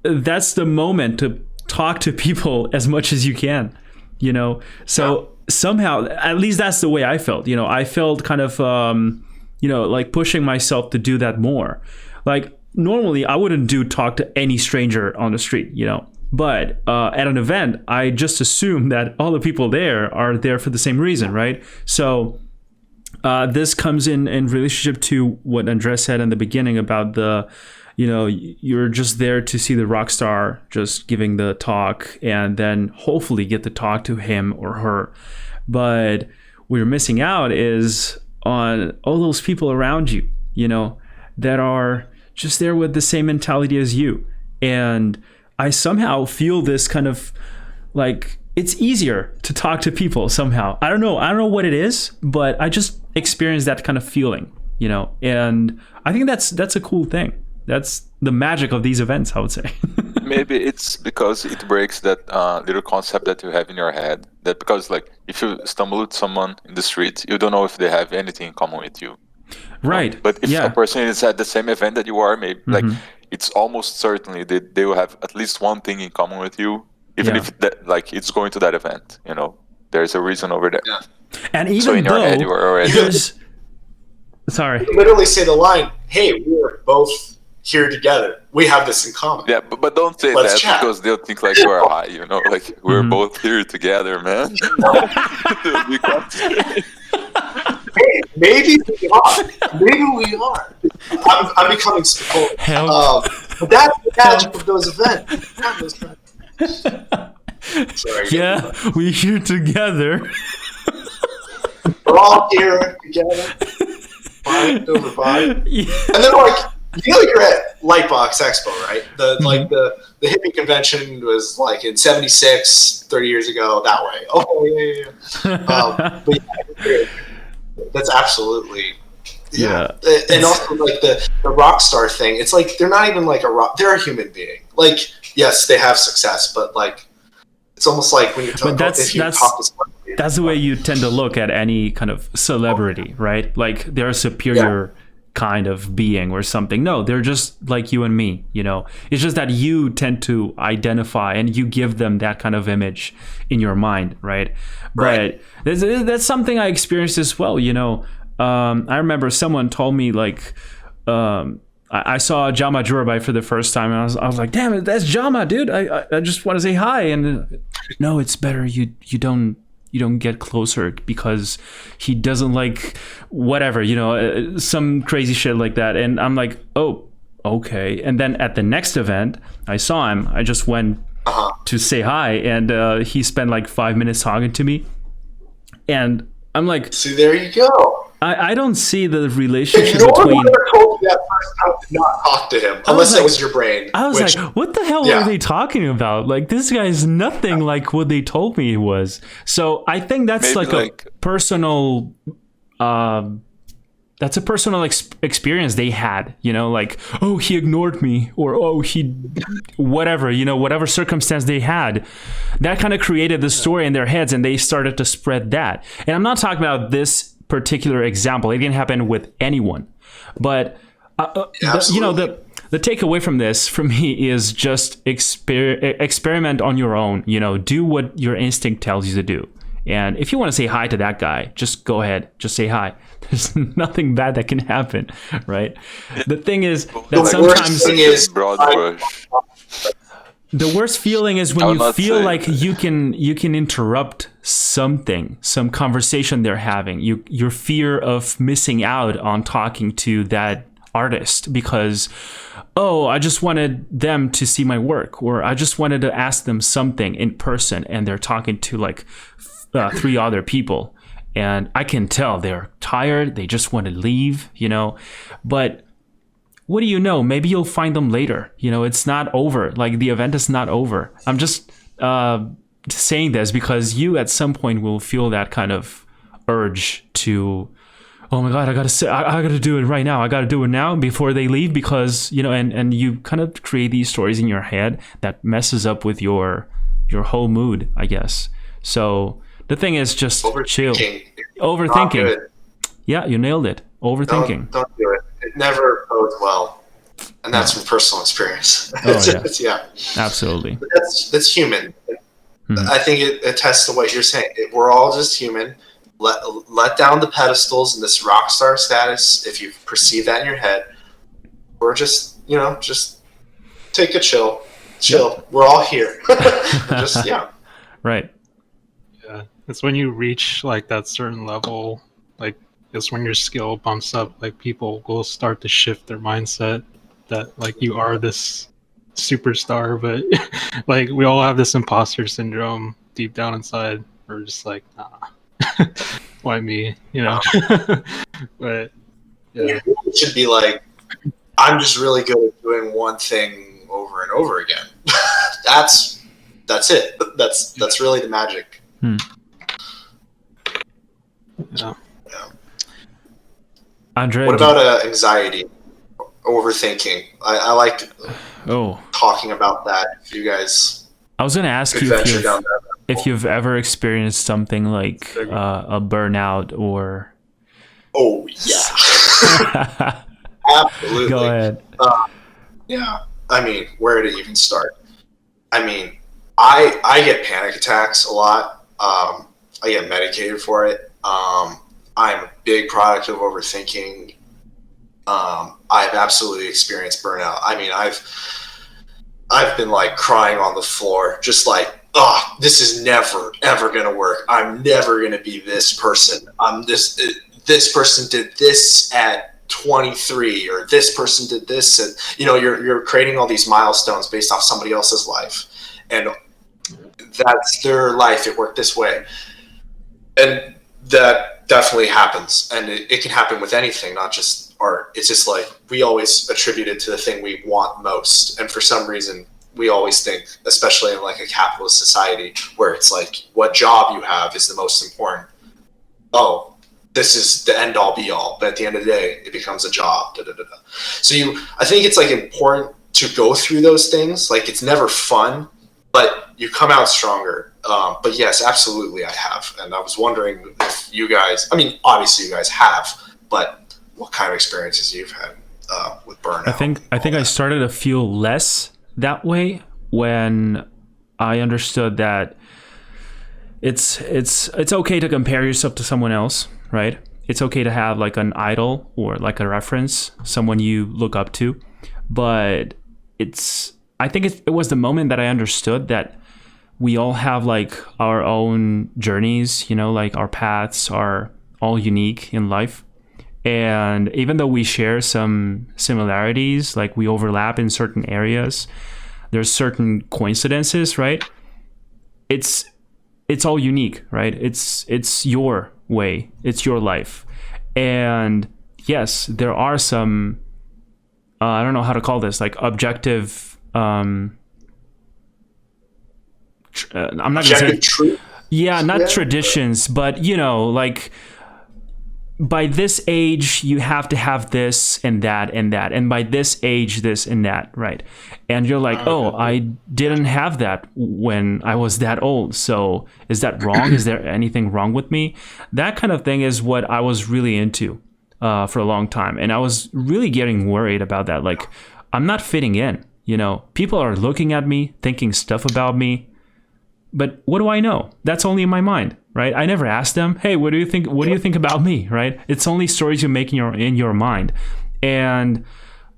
Speaker 3: that's the moment to talk to people as much as you can. So somehow, at least that's the way I felt. I felt kind of like pushing myself to do that more. Like normally I wouldn't talk to any stranger on the street, but at an event, I just assume that all the people there are there for the same reason, right? So this comes in relationship to what Andres said in the beginning about you're just there to see the rock star just giving the talk and then hopefully get to talk to him or her. But what you're missing out is on all those people around you, that are just there with the same mentality as you. And I somehow feel this kind of like it's easier to talk to people somehow. I don't know what it is, but I just experienced that kind of feeling, and I think that's a cool thing. That's the magic of these events, I would say.
Speaker 4: Maybe it's because it breaks that little concept that you have in your head. That because, like, if you stumble with someone in the street, you don't know if they have anything in common with you.
Speaker 3: Right.
Speaker 4: But if a person is at the same event that you are, maybe like it's almost certainly that they will have at least one thing in common with you, even if it's going to that event. There's a reason over there.
Speaker 2: Yeah.
Speaker 3: And even
Speaker 4: so in your head, you are already.
Speaker 3: Sorry.
Speaker 2: You literally say the line, "Hey, we're both here together. We have this in common."
Speaker 4: Yeah, but don't say
Speaker 2: Let's
Speaker 4: that
Speaker 2: chat.
Speaker 4: because they'll think like we're high, like we're both here together, man.
Speaker 2: Hey, maybe we are. I'm becoming spiteful. But that's the magic of those events. Sorry.
Speaker 3: Yeah, we're here together.
Speaker 2: We're all here together. Vibe over vibe. Yeah. And then, like, you're at Lightbox Expo, right? The hippie convention was like in '76, 30 years ago, that way. Oh, yeah. But yeah, that's absolutely, yeah. And also, like, the rock star thing, it's like they're not even like they're a human being. Like, yes, they have success, but like, it's almost like when you talk to somebody.
Speaker 3: That's the way you tend to look at any kind of celebrity, right? Like they're a superior kind of being or something. No, they're just like you and me, It's just that you tend to identify and you give them that kind of image in your mind, right? But that's something I experienced as well, I remember someone told me, like, I saw Jama Jurabai for the first time, and I was like, damn it, that's Jama, dude. I just want to say hi. And no, it's better you don't get closer because he doesn't like whatever, some crazy shit like that. And I'm like, oh, okay. And then at the next event, I saw him. I just went to say hi, and he spent like 5 minutes talking to me. And I'm like,
Speaker 2: see, there you go.
Speaker 3: I don't see the relationship
Speaker 2: between.
Speaker 3: Whoever
Speaker 2: told you that first time to not talk to him, unless it was your brain.
Speaker 3: I was like, what the hell are they talking about? Like, this guy's nothing like what they told me he was. So I think that's maybe like a personal. That's a personal experience they had, like, oh, he ignored me, or oh, he, whatever, whatever circumstance they had, that kind of created the story in their heads, and they started to spread that. And I'm not talking about this particular example. It can happen with anyone. But the takeaway from this, for me, is just experiment on your own. Do what your instinct tells you to do. And if you want to say hi to that guy, just go ahead. Just say hi. There's nothing bad that can happen, right? The thing is that sometimes the worst feeling is when you feel like you can interrupt some conversation they're having. Your fear of missing out on talking to that artist because, I just wanted them to see my work, or I just wanted to ask them something in person, and they're talking to like 3 other people, and I can tell they're tired. They just want to leave, but what do you know? Maybe you'll find them later. It's not over. Like, the event is not over. I'm just saying this because you at some point will feel that kind of urge to, oh my God, I gotta do it right now. I gotta do it now before they leave, because, and you kind of create these stories in your head that messes up with your whole mood, I guess. So the thing is, just chill. Overthinking. Yeah, you nailed it. Overthinking.
Speaker 2: Don't do it. It never goes well, and that's from personal experience. Yeah,
Speaker 3: absolutely.
Speaker 2: But that's human. I think it attests to what you're saying. We're all just human. Let down the pedestals in this rock star status. If you perceive that in your head, we're just take a chill. Yep. We're all here.
Speaker 3: Right.
Speaker 1: Yeah, it's when you reach like that certain level, like it's when your skill bumps up. Like, people will start to shift their mindset that like you are this superstar, but like we all have this imposter syndrome deep down inside. We're just like, nah, why me? But yeah,
Speaker 2: it should be like, I'm just really good at doing one thing over and over again. That's it. That's really the magic.
Speaker 1: Yeah.
Speaker 3: Andre,
Speaker 2: what about anxiety, overthinking? I like talking about that. If you guys,
Speaker 3: I was going to ask you if you've ever experienced something like a burnout or.
Speaker 2: Oh yeah, absolutely.
Speaker 3: Go ahead.
Speaker 2: Yeah, I mean, where to even start? I mean, I get panic attacks a lot. I get medicated for it. I'm a big product of overthinking. I've absolutely experienced burnout. I mean, I've been like crying on the floor, just like, this is never ever gonna work. I'm never gonna be this person. This person did this at 23, or this person did this, and you're creating all these milestones based off somebody else's life, and that's their life. It worked this way, and that definitely happens, and it can happen with anything, not just art. It's just like we always attribute it to the thing we want most, and for some reason we always think, especially in like a capitalist society where it's like what job you have is the most important. Oh, this is the end all be all, but at the end of the day it becomes a job. So I think it's like important to go through those things. Like, it's never fun, but you come out stronger. But yes, absolutely I have. And I was wondering if you guys, I mean, obviously you guys have, but what kind of experiences you've had with burnout?
Speaker 3: I think I started to feel less that way when I understood that it's okay to compare yourself to someone else, right? It's okay to have like an idol or like a reference, someone you look up to. But I think it was the moment that I understood that we all have like our own journeys, like our paths are all unique in life. And even though we share some similarities, like we overlap in certain areas, there's certain coincidences, right? It's all unique, right? It's your way, it's your life. And yes, there are some, I don't know how to call this, like objective, I'm not going to say,
Speaker 2: truth.
Speaker 3: yeah, not traditions, but like by this age you have to have this and that and that, and by this age this and that, right? And you're like, oh, I didn't have that when I was that old, so is that wrong? Is there anything wrong with me? That kind of thing is what I was really into for a long time, and I was really getting worried about that. Like, I'm not fitting in, you know, people are looking at me thinking stuff about me, but what do I know? That's only in my mind, right? I never asked them, hey, what do you think about me, right? It's only stories you make in your mind. And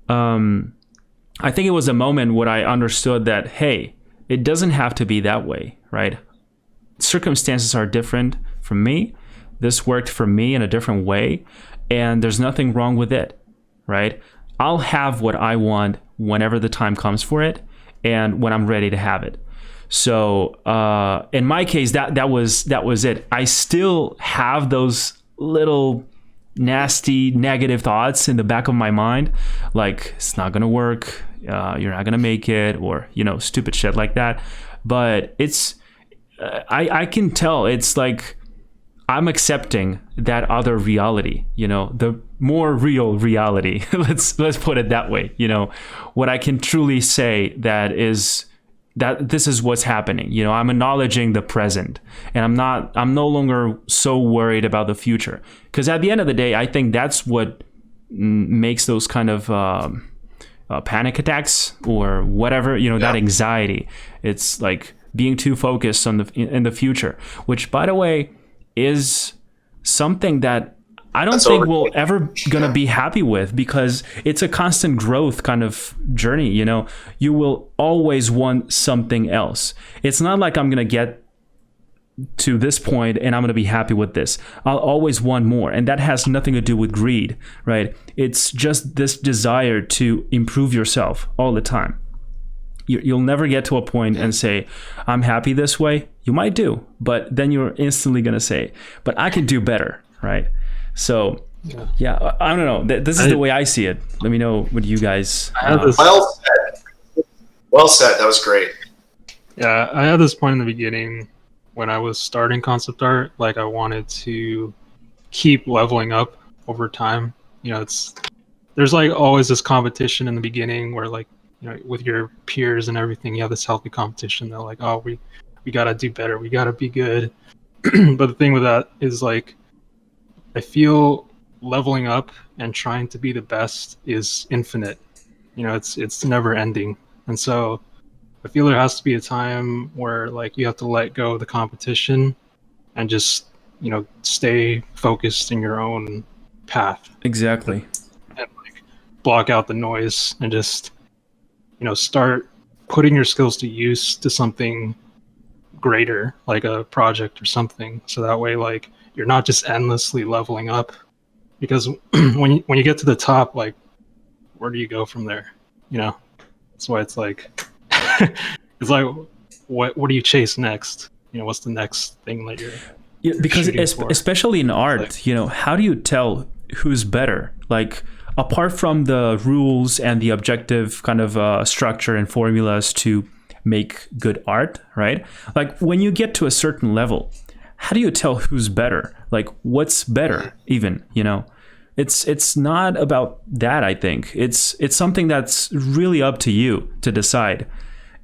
Speaker 3: I think it was a moment when I understood that, hey, it doesn't have to be that way, right? Circumstances are different for me. This worked for me in a different way, and there's nothing wrong with it, right? I'll have what I want whenever the time comes for it and when I'm ready to have it. So in my case, that was it. I still have those little nasty negative thoughts in the back of my mind, like it's not gonna work, you're not gonna make it, or, you know, stupid shit like that. But it's I can tell it's like I'm accepting that other reality, you know, the more real reality. let's put it that way. You know, what I can truly say that this is what's happening. You know, I'm acknowledging the present, and I'm no longer so worried about the future, because at the end of the day, I think that's what makes those kind of panic attacks or whatever, you know, that anxiety. It's like being too focused on in the future, which, by the way, is something that I don't think we'll ever gonna be happy with, because it's a constant growth kind of journey. You know, you will always want something else. It's not like I'm gonna get to this point and I'm gonna be happy with this. I'll always want more, and that has nothing to do with greed, right? It's just this desire to improve yourself all the time. You'll never get to a point and say, I'm happy this way. You might do, but then you're instantly gonna say, but I can do better, right? So, yeah, I don't know. This is the way I see it. Let me know what you guys...
Speaker 2: Well said. Well said. That was great.
Speaker 1: Yeah, I had this point in the beginning when I was starting concept art. Like, I wanted to keep leveling up over time. You know, there's like always this competition in the beginning where, like, you know, with your peers and everything, you have this healthy competition. They're like, oh, we gotta do better. We gotta be good. But the thing with that is, like, I feel leveling up and trying to be the best is infinite. You know, it's never ending. And so I feel there has to be a time where, like, you have to let go of the competition and just, you know, stay focused in your own path.
Speaker 3: Exactly.
Speaker 1: And like block out the noise and just, you know, start putting your skills to use to something greater, like a project or something. So that way, like, you're not just endlessly leveling up, because when you get to the top, like, where do you go from there? You know, that's why it's like it's like what do you chase next? You know, what's the next thing that you're
Speaker 3: because
Speaker 1: for?
Speaker 3: Especially in art, like, you know, how do you tell who's better? Like, apart from the rules and the objective kind of structure and formulas to make good art, right? Like, when you get to a certain level, how do you tell who's better? Like, what's better even, you know? It's not about that, I think. It's something that's really up to you to decide.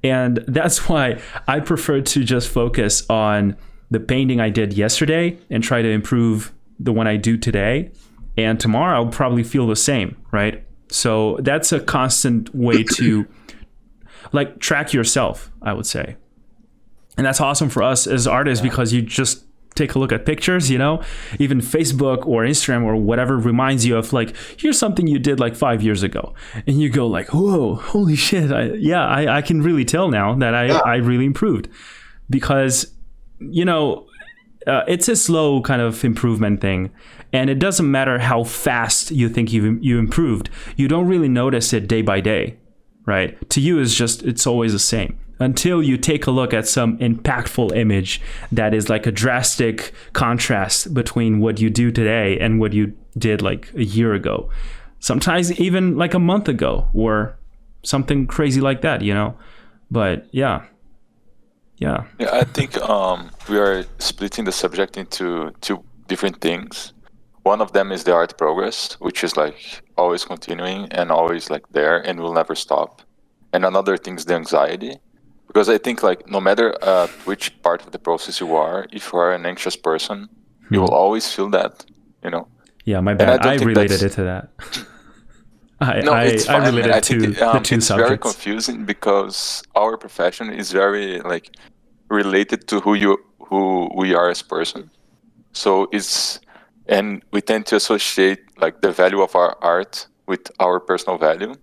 Speaker 3: And that's why I prefer to just focus on the painting I did yesterday and try to improve the one I do today. And tomorrow I'll probably feel the same, right? So that's a constant way to, like, track yourself, I would say. And that's awesome for us as artists, because you just take a look at pictures, you know, even Facebook or Instagram or whatever reminds you of, like, here's something you did like 5 years ago, and you go like, whoa, holy shit, I can really tell now that I really improved, because, you know, it's a slow kind of improvement thing, and it doesn't matter how fast you think you improved. You don't really notice it day by day, right? To you, it's always the same, until you take a look at some impactful image that is like a drastic contrast between what you do today and what you did like a year ago, sometimes even like a month ago, or something crazy like that, you know. But yeah,
Speaker 4: I think we are splitting the subject into two different things. One of them is the art progress, which is like always continuing and always like there and will never stop. And another thing is the anxiety, because I think like no matter which part of the process you are, if you are an anxious person, you will always feel that, you know.
Speaker 3: Yeah, my bad. I related it to that.
Speaker 4: It's fine.
Speaker 3: I related
Speaker 4: I
Speaker 3: to
Speaker 4: think
Speaker 3: the two
Speaker 4: it's
Speaker 3: subjects.
Speaker 4: very confusing because our profession is very like related to who we are as person. So and we tend to associate like the value of our art with our personal value.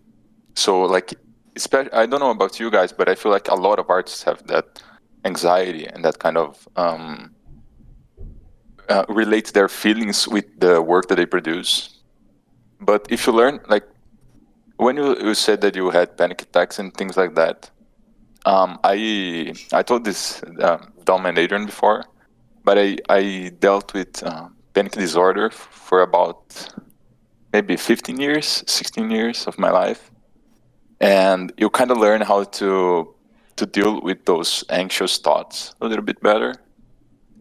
Speaker 4: So like, I don't know about you guys, but I feel like a lot of artists have that anxiety and that kind of relate their feelings with the work that they produce. But if you learn, like when you said that you had panic attacks and things like that, I told this Dom and Adrian before, but I dealt with panic disorder for about maybe 15 years, 16 years of my life. And you kind of learn how to deal with those anxious thoughts a little bit better.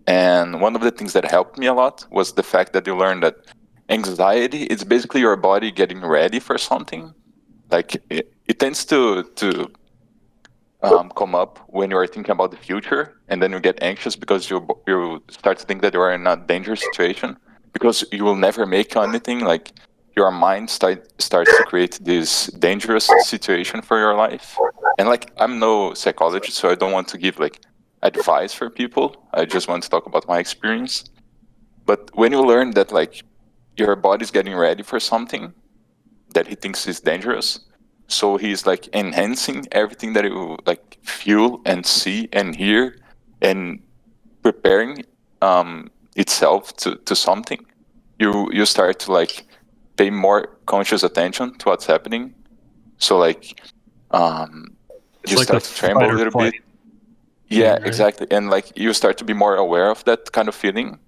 Speaker 4: And one of the things that helped me a lot was the fact that you learn that anxiety is basically your body getting ready for something. Like it tends to come up when you are thinking about the future, and then you get anxious because you start to think that you are in a dangerous situation because you will never make anything. Like your mind starts to create this dangerous situation for your life. And like I'm no psychologist, so I don't want to give like advice for people. I just want to talk about my experience. But when you learn that like your body's getting ready for something that he thinks is dangerous, so he's like enhancing everything that you like feel and see and hear and preparing itself to something. You start to like pay more conscious attention to what's happening. So like you
Speaker 1: like
Speaker 4: start to tremble a little bit. Yeah,
Speaker 1: right?
Speaker 4: exactly. And like you start to be more aware of that kind of feeling,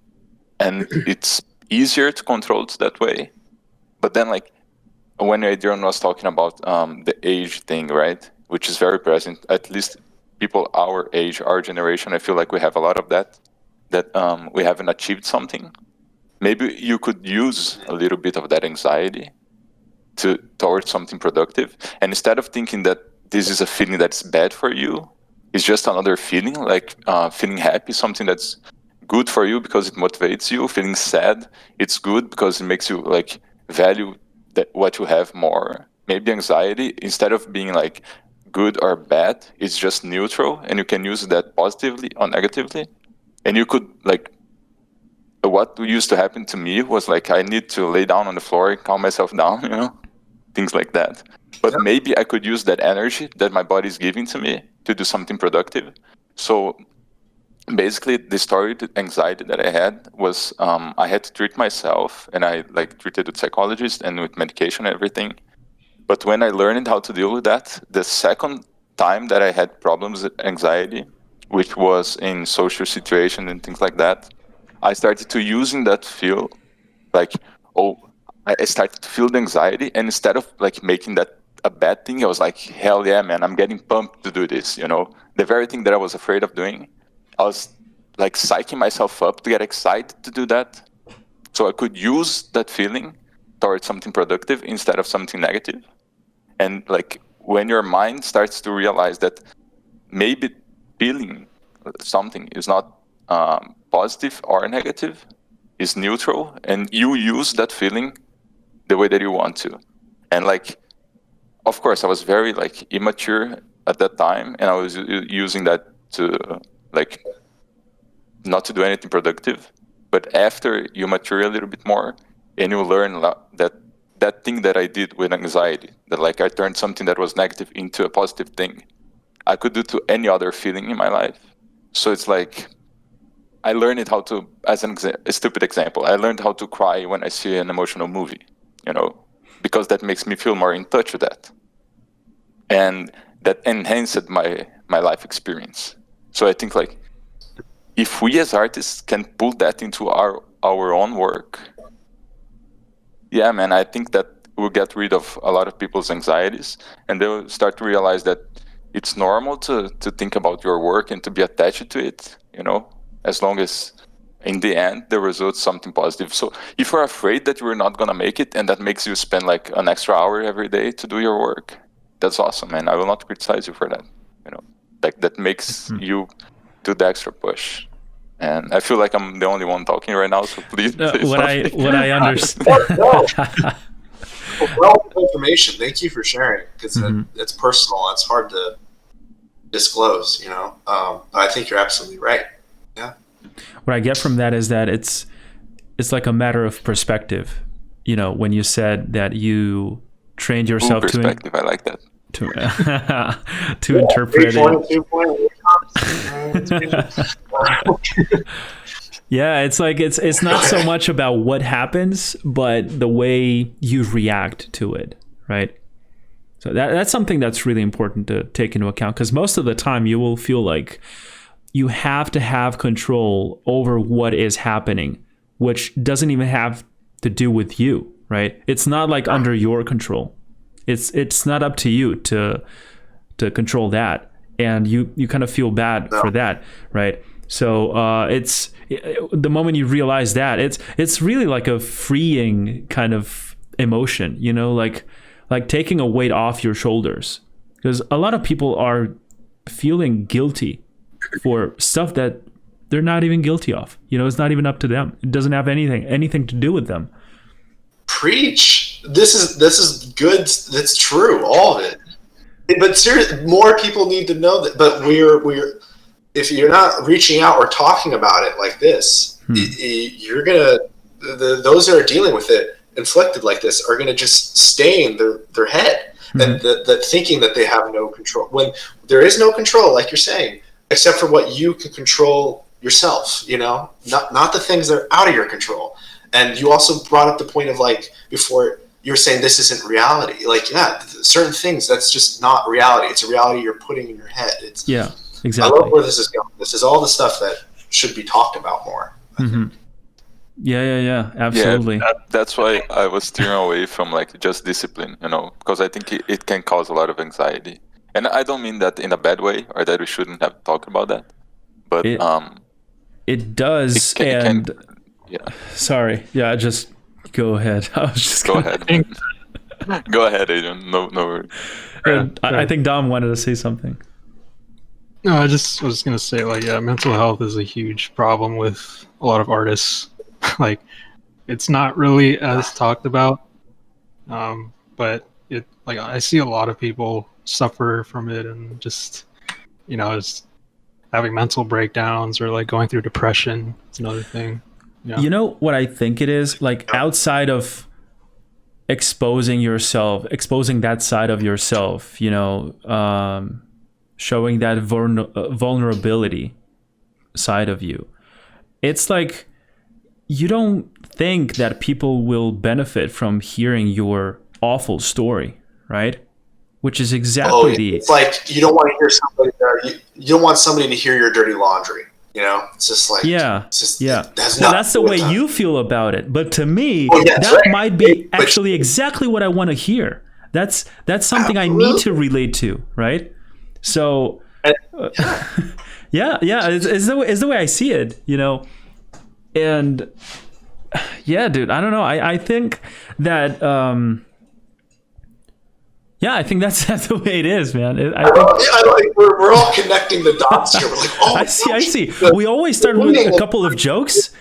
Speaker 4: and it's easier to control it that way. But then like when Adrian was talking about the age thing, right, which is very present, at least people our age, our generation, I feel like we have a lot of that we haven't achieved something. Maybe you could use a little bit of that anxiety towards something productive, and instead of thinking that this is a feeling that's bad for you, it's just another feeling, like feeling happy, something that's good for you because it motivates you. Feeling sad, it's good because it makes you like value what you have more. Maybe anxiety, instead of being like good or bad, it's just neutral, and you can use that positively or negatively. And you could like, what used to happen to me was like I need to lay down on the floor and calm myself down, things like that. But maybe I could use that energy that my body is giving to me to do something productive. So basically, the story of anxiety that I had was I had to treat myself, and I like treated with psychologists and with medication and everything. But when I learned how to deal with that, the second time that I had problems with anxiety, which was in social situations and things like that, I started to using that feel like, I started to feel the anxiety, and instead of like making that a bad thing, I was like, hell yeah, man, I'm getting pumped to do this. The very thing that I was afraid of doing, I was like psyching myself up to get excited to do that, so I could use that feeling towards something productive instead of something negative. And like when your mind starts to realize that maybe feeling something is not positive or negative, is neutral, and you use that feeling the way that you want to. And like, of course, I was very like immature at that time, and I was using that to like not to do anything productive. But after you mature a little bit more, and you learn that thing that I did with anxiety, that like I turned something that was negative into a positive thing, I could do to any other feeling in my life. So it's like I learned it how to, as a stupid example, I learned how to cry when I see an emotional movie, because that makes me feel more in touch with that. And that enhanced my life experience. So I think like if we as artists can pull that into our own work, yeah, man, I think that we'll get rid of a lot of people's anxieties, and they'll start to realize that it's normal to think about your work and to be attached to it, as long as in the end, the result's something positive. So if you're afraid that you're not gonna make it, and that makes you spend like an extra hour every day to do your work, that's awesome, man. I will not criticize you for that. Like that makes you do the extra push. And I feel like I'm the only one talking right now, so please.
Speaker 3: What I understand.
Speaker 2: Well, information. Thank you for sharing, because it's personal. It's hard to disclose, But I think you're absolutely right. Yeah.
Speaker 3: What I get from that is that it's like a matter of perspective. When you said that you trained yourself
Speaker 4: perspective, I like that.
Speaker 3: To interpret it. Yeah, it's like it's not so much about what happens, but the way you react to it, right? So that's something that's really important to take into account, because most of the time you will feel like you have to have control over what is happening, which doesn't even have to do with you, right? It's not like under your control. It's not up to you to control that, and you kind of feel bad for that, right? So it's the moment you realize that it's really like a freeing kind of emotion, like taking a weight off your shoulders, because a lot of people are feeling guilty for stuff that they're not even guilty of. It's not even up to them. It doesn't have anything to do with them.
Speaker 2: Preach. This is good. That's true. All of it. But seriously, more people need to know that. But we're if you're not reaching out or talking about it like this, you're gonna those that are dealing with it inflicted like this are gonna just stay in their head and that thinking that they have no control, when there is no control, like you're saying, except for what you can control yourself. Not the things that are out of your control. And you also brought up the point of, like, before, you were saying this isn't reality. Like, yeah, certain things, that's just not reality. It's a reality you're putting in your head.
Speaker 3: Yeah, exactly.
Speaker 2: I love where this is going. This is all the stuff that should be talked about more.
Speaker 3: Yeah, absolutely.
Speaker 4: Yeah, that's why I was steering away from like just discipline, because I think it can cause a lot of anxiety. And I don't mean that in a bad way, or that we shouldn't have talked about that. But
Speaker 3: it does. It can, yeah. Sorry. Yeah, just go ahead. I was just
Speaker 4: go ahead. Go ahead, Adrian. No worries.
Speaker 3: I think Dom wanted to say something.
Speaker 1: No, I was just gonna say, like, yeah, mental health is a huge problem with a lot of artists. Like, it's not really as talked about, but I see a lot of people suffer from it, and just having mental breakdowns, or like going through depression. It's another thing. Yeah.
Speaker 3: You know what I think it is? Like, outside of exposing that side of yourself, showing that vulnerability side of you, it's like you don't think that people will benefit from hearing your awful story, right? Which is exactly
Speaker 2: it's like you don't want to hear somebody there. You don't want somebody to hear your dirty laundry. It's just like,
Speaker 3: that's the way you feel about it. But to me, that might be actually exactly what I want to hear. That's something I need to relate to, right? So, it's the way I see it, And yeah, dude, I don't know. I think that. I think that's the way it is, man.
Speaker 2: We're all connecting the dots here. We're like,
Speaker 3: I see. We always start with a couple of jokes.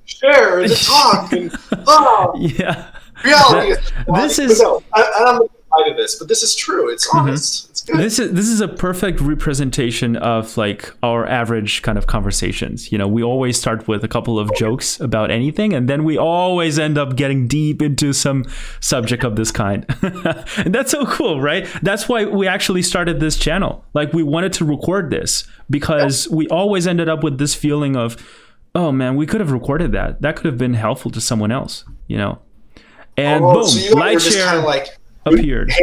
Speaker 2: Share and talk and reality.
Speaker 3: This is.
Speaker 2: I'm excited of this, but this is true. It's honest. It's good.
Speaker 3: This is a perfect representation of like our average kind of conversations. We always start with a couple of jokes about anything, and then we always end up getting deep into some subject of this kind. And that's so cool, right? That's why we actually started this channel. Like, we wanted to record this because we always ended up with this feeling of, oh man, we could have recorded that. That could have been helpful to someone else, And boom, LightShare appeared.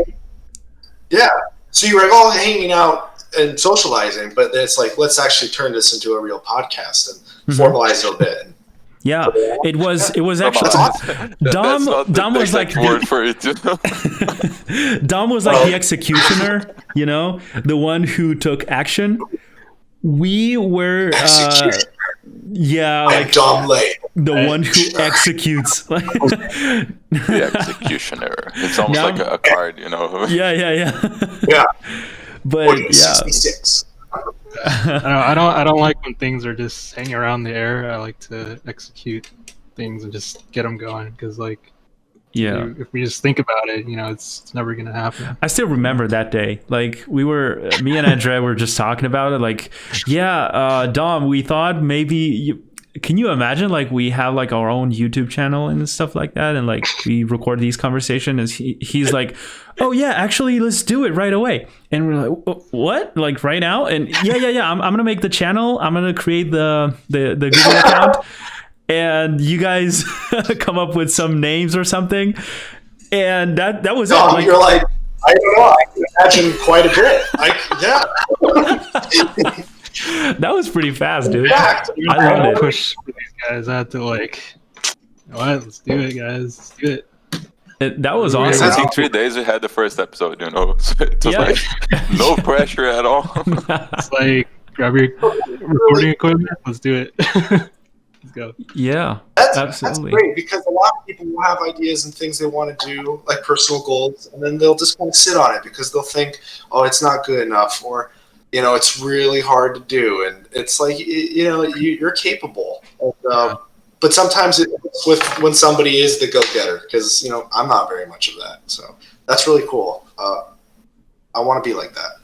Speaker 2: Yeah. So you were all hanging out and socializing, but it's like, let's actually turn this into a real podcast and formalize it a bit.
Speaker 3: Yeah, it was actually Dom was like
Speaker 4: word for it.
Speaker 3: Dom was like the executioner, the one who took action. We were Yeah,
Speaker 2: I'm
Speaker 3: like
Speaker 2: Dom Lay.
Speaker 3: the one who executes.
Speaker 4: The executioner. It's almost
Speaker 3: Now-
Speaker 4: like a card, you know.
Speaker 3: Yeah.
Speaker 2: Yeah.
Speaker 3: But yeah,
Speaker 2: 66.
Speaker 1: I don't like when things are just hanging around the air. I like to execute things and just get them going because, like,
Speaker 3: yeah.
Speaker 1: if we just think about it, you know, it's never gonna happen.
Speaker 3: I still remember that day. Like me and Andrea were just talking about it. Like, yeah, Dom, we thought maybe can you imagine like we have like our own YouTube channel and stuff like that, and like we record these conversations. And he's like, "Oh yeah, actually, let's do it right away." And we're like, "What? Like right now?" And yeah. I'm gonna make the channel. I'm gonna create the Google account, and you guys come up with some names or something. And that was it. Like,
Speaker 2: You're like, I don't know. I can imagine quite a bit. Yeah.
Speaker 3: that was pretty fast, dude.
Speaker 2: Fact.
Speaker 3: I loved it.
Speaker 1: Push these guys. I had to like, what? Let's do it, guys. Let's do it.
Speaker 3: That was
Speaker 1: Yeah,
Speaker 4: I
Speaker 3: awesome.
Speaker 4: think 3 days we had the first episode, you know. So it was
Speaker 3: Yeah.
Speaker 4: like no pressure at all.
Speaker 1: It's like grab your recording equipment. Let's do it. Let's go.
Speaker 3: Yeah,
Speaker 2: That's
Speaker 3: absolutely.
Speaker 2: great because a lot of people will have ideas and things they want to do, like personal goals, and then they'll just kind of sit on it because they'll think, oh, it's not good enough, or, you know, it's really hard to do. And it's like, you know, you're capable. And, but sometimes it's when somebody is the go-getter because, you know, I'm not very much of that. So that's really cool. I want to be like that.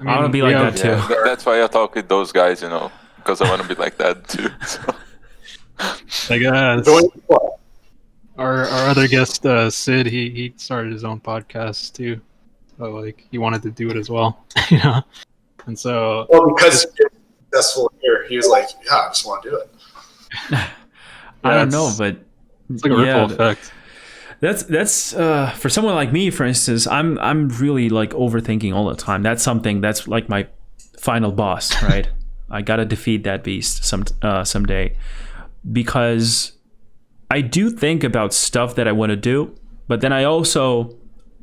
Speaker 3: I want to be like that too.
Speaker 4: Yeah, that's why I talk with those guys, you know, because I want to be like that too. So.
Speaker 1: Like our other guest, Sid, he started his own podcast too. So like he wanted to do it as well, you know. And so
Speaker 2: Well, because he was successful here, he was like, yeah, I just want to do it.
Speaker 3: I don't know, but
Speaker 1: it's like a ripple effect.
Speaker 3: That's for someone like me, for instance, I'm really like overthinking all the time. That's something that's like my final boss, right? I gotta defeat that beast someday, because I do think about stuff that I want to do, but then I also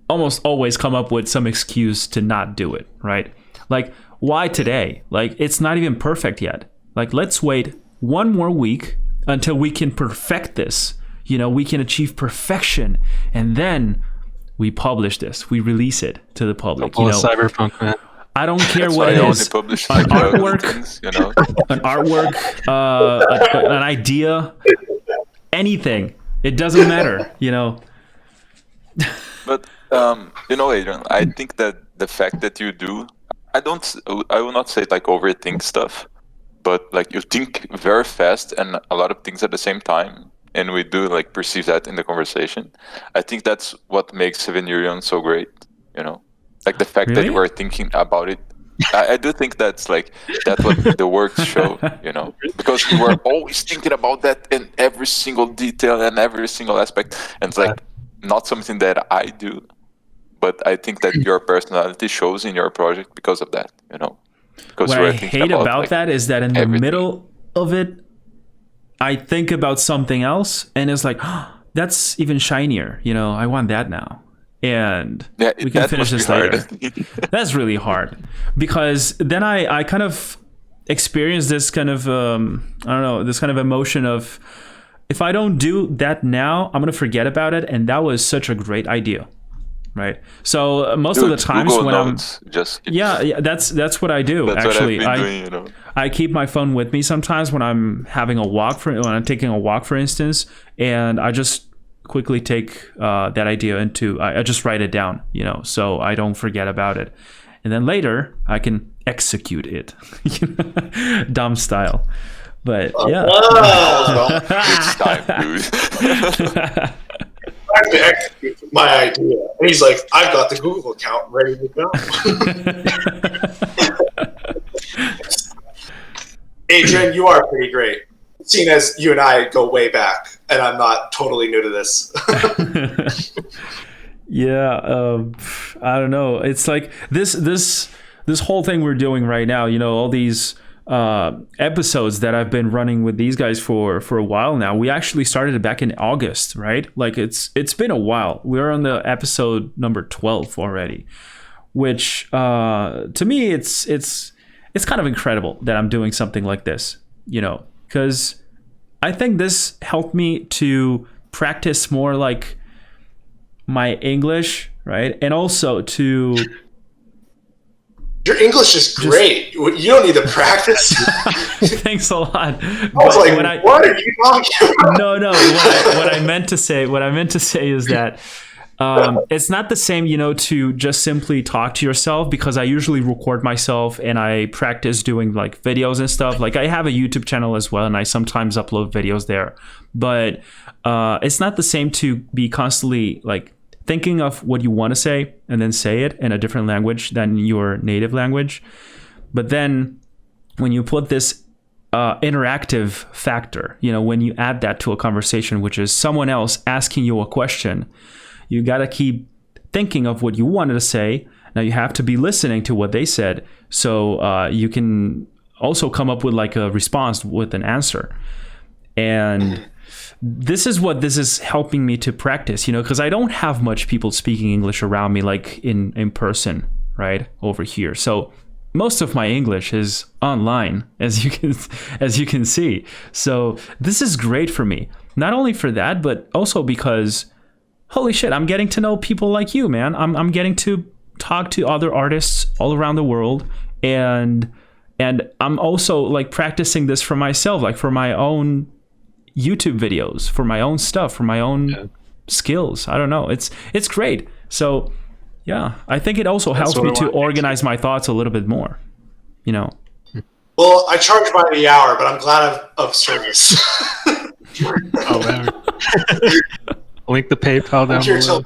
Speaker 3: almost always come up with some excuse to not do it, right? Like, why today? Like, it's not even perfect yet. Like, let's wait one more week until we can perfect this. You know, we can achieve perfection, and then we publish this. We release it to the public. You know,
Speaker 1: cyberpunk, man.
Speaker 3: I don't care
Speaker 4: That's
Speaker 3: what
Speaker 4: why
Speaker 3: it
Speaker 4: I
Speaker 3: is.
Speaker 4: only publish
Speaker 3: An
Speaker 4: like,
Speaker 3: artwork,
Speaker 4: things, you know.
Speaker 3: an artwork, an idea, anything. It doesn't matter. You know.
Speaker 4: But you know, Adrian, I think that the fact that you do, I will not say like overthink stuff, but like you think very fast and a lot of things at the same time, and we do like perceive that in the conversation. I think that's what makes Sevenirion so great, you know, like the fact
Speaker 3: Really?
Speaker 4: that we're thinking about it. I do think that's what the works show, you know, because we were always thinking about that in every single detail and every single aspect, and it's like not something that I do, but I think that your personality shows in your project because of that, you know. Because
Speaker 3: What I hate about
Speaker 4: like,
Speaker 3: that is that in the
Speaker 4: everything.
Speaker 3: middle of it, I think about something else, and it's like, oh, that's even shinier. You know, I want that now. And
Speaker 4: Yeah,
Speaker 3: we can
Speaker 4: that
Speaker 3: finish
Speaker 4: must
Speaker 3: this
Speaker 4: be hard.
Speaker 3: later. That's really hard, because then I kind of experience this kind of I don't know, this kind of emotion of, if I don't do that now, I'm gonna forget about it, and that was such a great idea, right? So most of the times
Speaker 4: Google
Speaker 3: when
Speaker 4: Notes, just
Speaker 3: yeah, that's what I do.
Speaker 4: that's
Speaker 3: Actually,
Speaker 4: what I've been doing, you know.
Speaker 3: I keep my phone with me sometimes when I'm having a walk, when I'm taking a walk, for instance, and I just quickly take that idea into, I just write it down, you know, so I don't forget about it, and then later I can execute it, dumb style. But yeah,
Speaker 4: It's time, dude.
Speaker 2: I have to execute my idea. And he's like, I've got the Google account ready to go. Adrian, you are pretty great. Seeing as you and I go way back, and I'm not totally new to this.
Speaker 3: yeah, I don't know. It's like this whole thing we're doing right now. You know, all these episodes that I've been running with these guys for a while now. We actually started it back in August, right? Like it's been a while. We're on the episode number 12 already, which to me it's kind of incredible that I'm doing something like this, you know, because I think this helped me to practice more like my English, right? And also to...
Speaker 2: Your English is great. You don't need to practice.
Speaker 3: Thanks a lot.
Speaker 2: I was like, what are you talking about?
Speaker 3: No. What I meant to say is that it's not the same, to just simply talk to yourself, because I usually record myself and I practice doing like videos and stuff. Like I have a YouTube channel as well, and I sometimes upload videos there. But it's not the same to be constantly like thinking of what you want to say and then say it in a different language than your native language. But then when you put this interactive factor, when you add that to a conversation, which is someone else asking you a question, you got to keep thinking of what you wanted to say. Now you have to be listening to what they said, so you can also come up with like a response with an answer. And this is helping me to practice, because I don't have much people speaking English around me, like in person, right over here. So most of my English is online, as you can see. So this is great for me, not only for that, but also because, holy shit, I'm getting to know people like you, man. I'm getting to talk to other artists all around the world, and I'm also like practicing this for myself, like for my own YouTube videos, for my own stuff, for my own skills. I don't know. It's great. So yeah, I think it also helps me to organize my thoughts a little bit more,
Speaker 2: Well, I charge by the hour, but I'm glad of service.
Speaker 1: Oh man. Link the PayPal down below.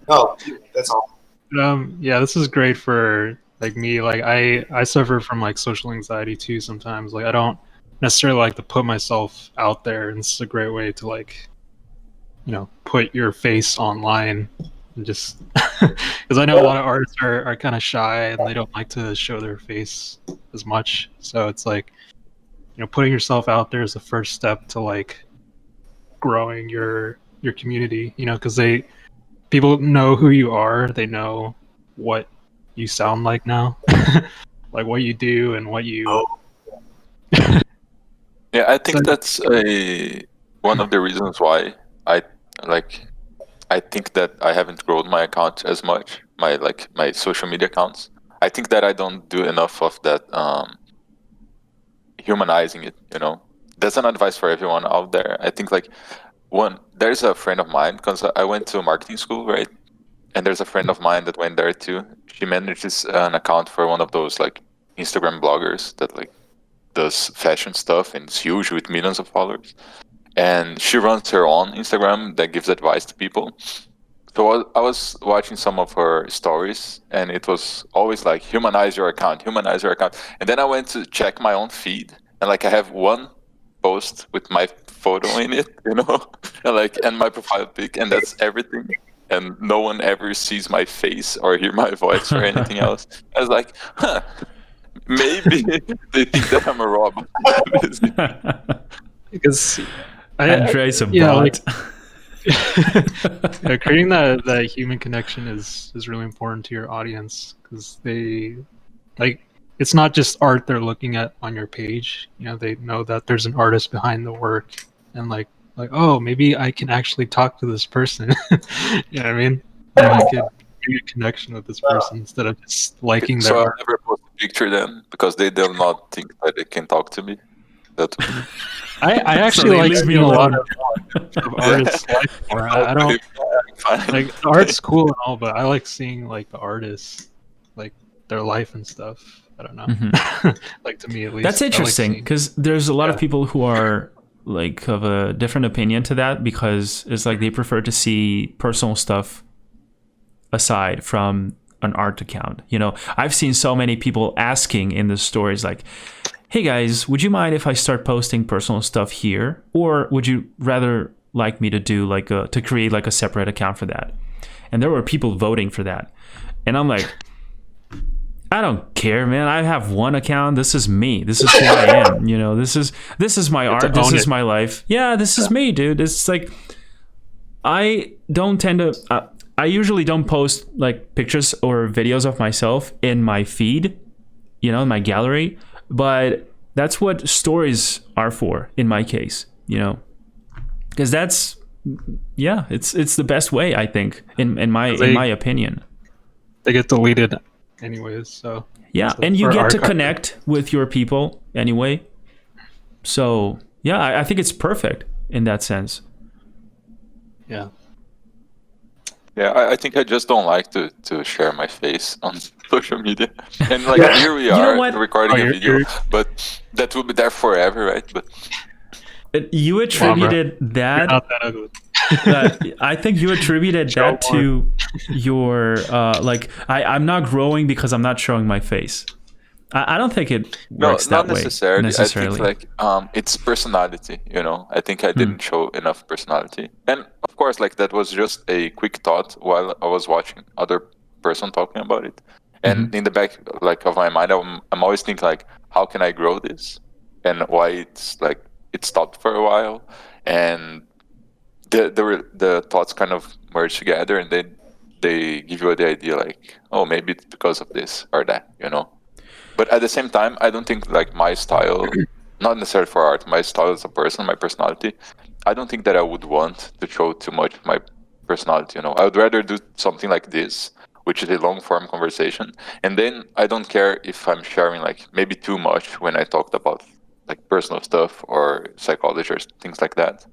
Speaker 2: No, that's all.
Speaker 1: Yeah, this is great for like me. Like I suffer from like social anxiety too sometimes. Like I don't necessarily like to put myself out there, and this is a great way to like, put your face online, and just because I know a lot of artists are kind of shy and they don't like to show their face as much. So it's like, putting yourself out there is the first step to like growing your community, because people know who you are. They know what you sound like now, like what you do and what you...
Speaker 4: Yeah, I think that's one of the reasons why I think that I haven't grown my account as much, my social media accounts. I think that I don't do enough of that humanizing it, That's an advice for everyone out there. I think there's a friend of mine, because I went to marketing school, right? And there's a friend of mine that went there too. She manages an account for one of those like Instagram bloggers that like does fashion stuff, and it's huge with millions of followers. And she runs her own Instagram that gives advice to people. So I was watching some of her stories, and it was always like, humanize your account. And then I went to check my own feed, and like I have one post with my photo in it, and my profile pic, and that's everything. And no one ever sees my face or hear my voice or anything else. I was like, maybe they think that I'm a robot.
Speaker 1: Because
Speaker 3: Andre's a bot.
Speaker 1: Creating that human connection is really important to your audience, because they it's not just art they're looking at on your page. They know that there's an artist behind the work, and like oh, maybe I can actually talk to this person. You know what I mean? I could create a connection with this person instead of just liking their art.
Speaker 4: So I'll never post a picture then, because they do not think that they can talk to me.
Speaker 1: I actually like seeing a lot of artists' life more. I don't like the art's cool and all, but I like seeing like the artists, like their life and stuff. I don't know. Mm-hmm. Like to me at least.
Speaker 3: That's interesting, because there's a lot of people who are like of a different opinion to that, because it's like they prefer to see personal stuff aside from an art account. I've seen so many people asking in the stories like, hey guys, would you mind if I start posting personal stuff here, or would you rather like me to do to create like a separate account for that? And there were people voting for that, and I'm like, I don't care, man. I have one account. This is me. This is who I am. This is my art. This is my life. Yeah, this is me, dude. It's like, I don't tend to. I usually don't post like pictures or videos of myself in my feed, in my gallery, but that's what stories are for in my case, because that's it's the best way, I think, in my opinion.
Speaker 1: They get deleted anyways, so
Speaker 3: and you get to connect with your people anyway. So I think it's perfect in that sense.
Speaker 1: Yeah.
Speaker 4: Yeah, I think I just don't like to share my face on social media. And here we are recording a video, but that will be there forever, right? But
Speaker 3: you attributed that.
Speaker 1: You're not that ugly.
Speaker 3: I think you attributed that to your I'm not growing because I'm not showing my face. I don't think it works that way.
Speaker 4: Necessarily. I think it's personality, I think I didn't show enough personality. And of course, that was just a quick thought while I was watching other person talking about it. And in the back of my mind, I'm always thinking how can I grow this? And why it's it stopped for a while. And the thoughts kind of merge together, and then they give you the idea oh, maybe it's because of this or that, But at the same time, I don't think my style, not necessarily for art, my style as a person, my personality, I don't think that I would want to show too much of my personality. I would rather do something like this, which is a long form conversation, and then I don't care if I'm sharing maybe too much when I talked about personal stuff or psychology or things like that,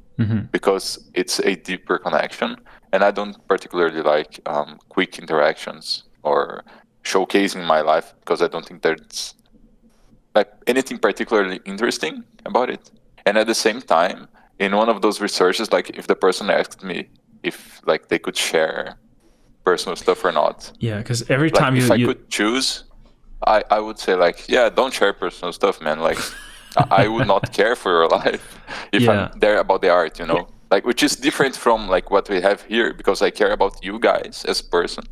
Speaker 4: because it's a deeper connection, and I don't particularly like quick interactions or showcasing my life, because I don't think there's anything particularly interesting about it. And at the same time, in one of those researches, if the person asked me if they could share personal stuff or not,
Speaker 3: because every time
Speaker 4: if I could choose, I would say don't share personal stuff, man. I would not care for your life if I'm there about the art, which is different from what we have here, because I care about you guys as a person.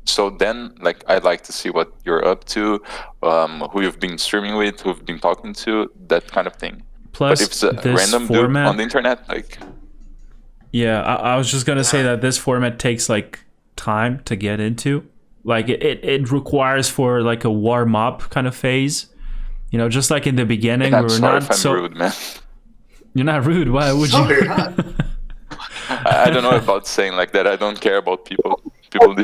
Speaker 4: So then, I'd like to see what you're up to, who you've been streaming with, who you've been talking to, that kind of thing.
Speaker 3: Plus,
Speaker 4: but if it's a random dude on the internet,
Speaker 3: I was just gonna say that this format takes time to get into. It requires for a warm up kind of phase. Just in the beginning,
Speaker 4: I'm
Speaker 3: we're
Speaker 4: sorry
Speaker 3: not
Speaker 4: if I'm rude, man.
Speaker 3: You're not rude. Why would you?
Speaker 2: No, you're not.
Speaker 4: I don't know about saying that. I don't care about people.
Speaker 2: Your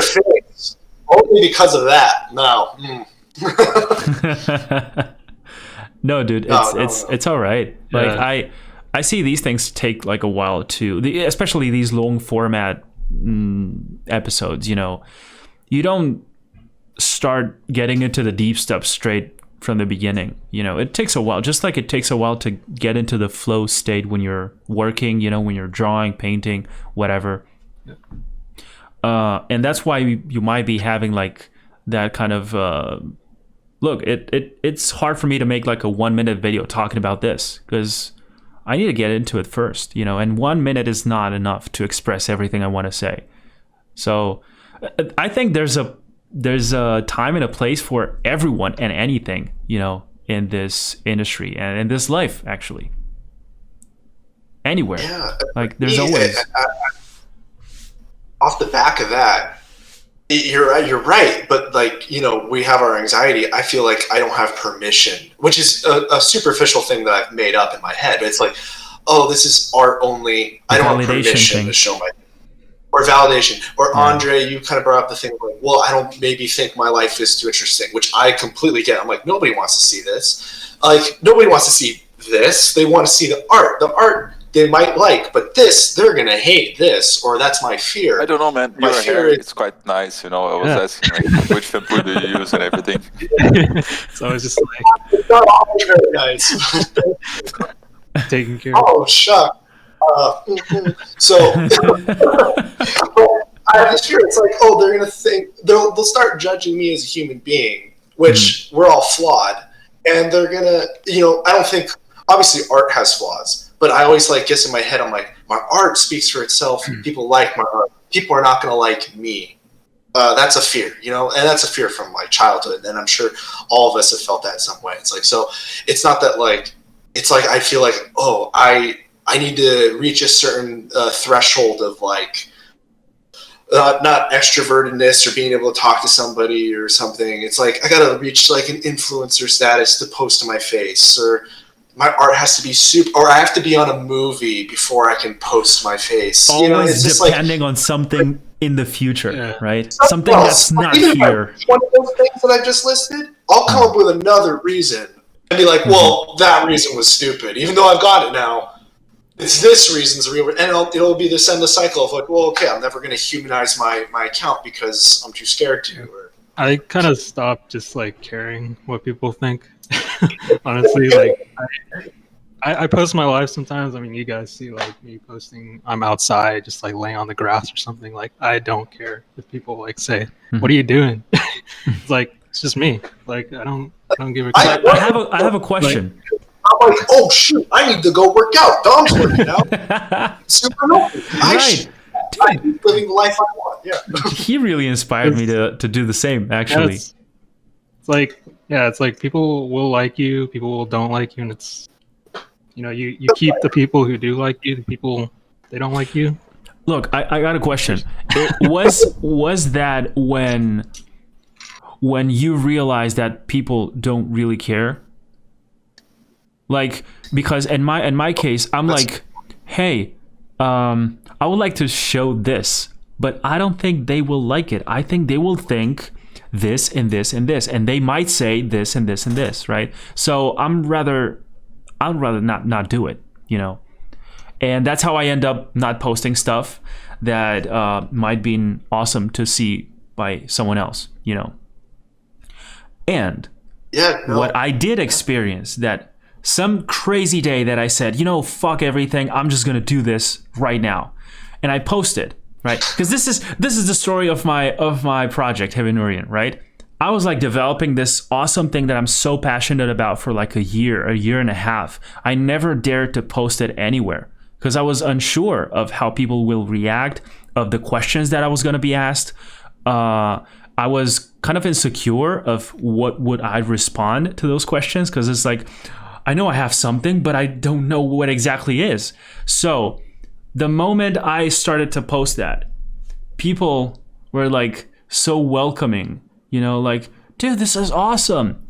Speaker 2: face. Only because of that. No.
Speaker 3: No, dude. It's all right.
Speaker 1: Yeah.
Speaker 3: I see these things take a while too. Especially these long format episodes. You don't start getting into the deep stuff straight from the beginning. It takes a while, just like it takes a while to get into the flow state when you're working, when you're drawing, painting, whatever. And that's why you might be having that kind of look, it's hard for me to make a 1 minute video talking about this, because I need to get into it first, and 1 minute is not enough to express everything I want to say. So I think there's a time and a place for everyone and anything, in this industry and in this life, actually. Anywhere.
Speaker 2: Yeah.
Speaker 3: There's always.
Speaker 2: Off the back of that, you're right. But we have our anxiety. I feel like I don't have permission, which is a superficial thing that I've made up in my head. It's oh, this is art only. I don't have permission to show my. Or validation. Or Andre, you kind of brought up the thing well, I don't maybe think my life is too interesting, which I completely get. I'm nobody wants to see this. Nobody wants to see this. They want to see the art. The art they might but this, they're going to hate this, or that's my fear.
Speaker 4: I don't know, man. Your hair is quite nice, I was asking which shampoo do you use and everything.
Speaker 1: So I was just
Speaker 2: It's not always very nice.
Speaker 1: taking care
Speaker 2: Oh, shuck. So I have this fear. It's oh, they're gonna think they'll start judging me as a human being, which we're all flawed, and they're gonna, I don't think, obviously art has flaws, but I always guess in my head, I'm my art speaks for itself. People like my art. People are not gonna like me. That's a fear, and that's a fear from my childhood, and I'm sure all of us have felt that in some way. It's so it's not that it's I feel oh, I need to reach a certain threshold of not extrovertedness or being able to talk to somebody or something. It's like I gotta reach like an influencer status to post to my face, or my art has to be super, or I have to be on a movie before I can post my face.
Speaker 3: Always
Speaker 2: it's
Speaker 3: depending
Speaker 2: like,
Speaker 3: on something in the future, right?
Speaker 2: Something
Speaker 3: that's not
Speaker 2: even
Speaker 3: here.
Speaker 2: One of those things that I just listed, I'll come up with another reason and be like, well, that reason was stupid. Even though I've got it now, it's this reason's real, and it'll be this endless cycle of like, well, okay, I'm never going to humanize my account because I'm too scared to.
Speaker 1: I kind of stopped just like caring what people think. Honestly, like I post my life sometimes. I mean, you guys see like me posting. I'm outside, just like laying on the grass or something. Like I don't care if people like say, "What are you doing?" It's like it's just me. Like I don't give a crap.
Speaker 3: I have a question.
Speaker 2: Like, I'm like, oh shoot, I need to go work out. Dom's working out. Super healthy.
Speaker 3: Right.
Speaker 2: I'm living the life I want. Yeah.
Speaker 3: He really inspired me to do the same, actually.
Speaker 1: It's like people will like you, people don't like you, and it's you keep the people who do like you, the people they don't like you.
Speaker 3: Look, I got a question. Was that when you realized that people don't really care? Like, because in my case, I'm like, hey, I would like to show this, but I don't think they will like it. I think they will think this and this and this, and they might say this and this and this, right? So I'd rather not do it, and that's how I end up not posting stuff that might be awesome to see by someone else, And what I did experience, that some crazy day that I said, fuck everything, I'm just gonna do this right now, and I posted, right? Because this is the story of my project, Heaven Orient, right? I was like developing this awesome thing that I'm so passionate about for like a year and a half. I never dared to post it anywhere because I was unsure of how people will react, of the questions that I was gonna be asked. I was kind of insecure of what would I respond to those questions, because it's like, I know I have something, but I don't know what exactly is. So the moment I started to post that, people were like so welcoming, like, dude, this is awesome.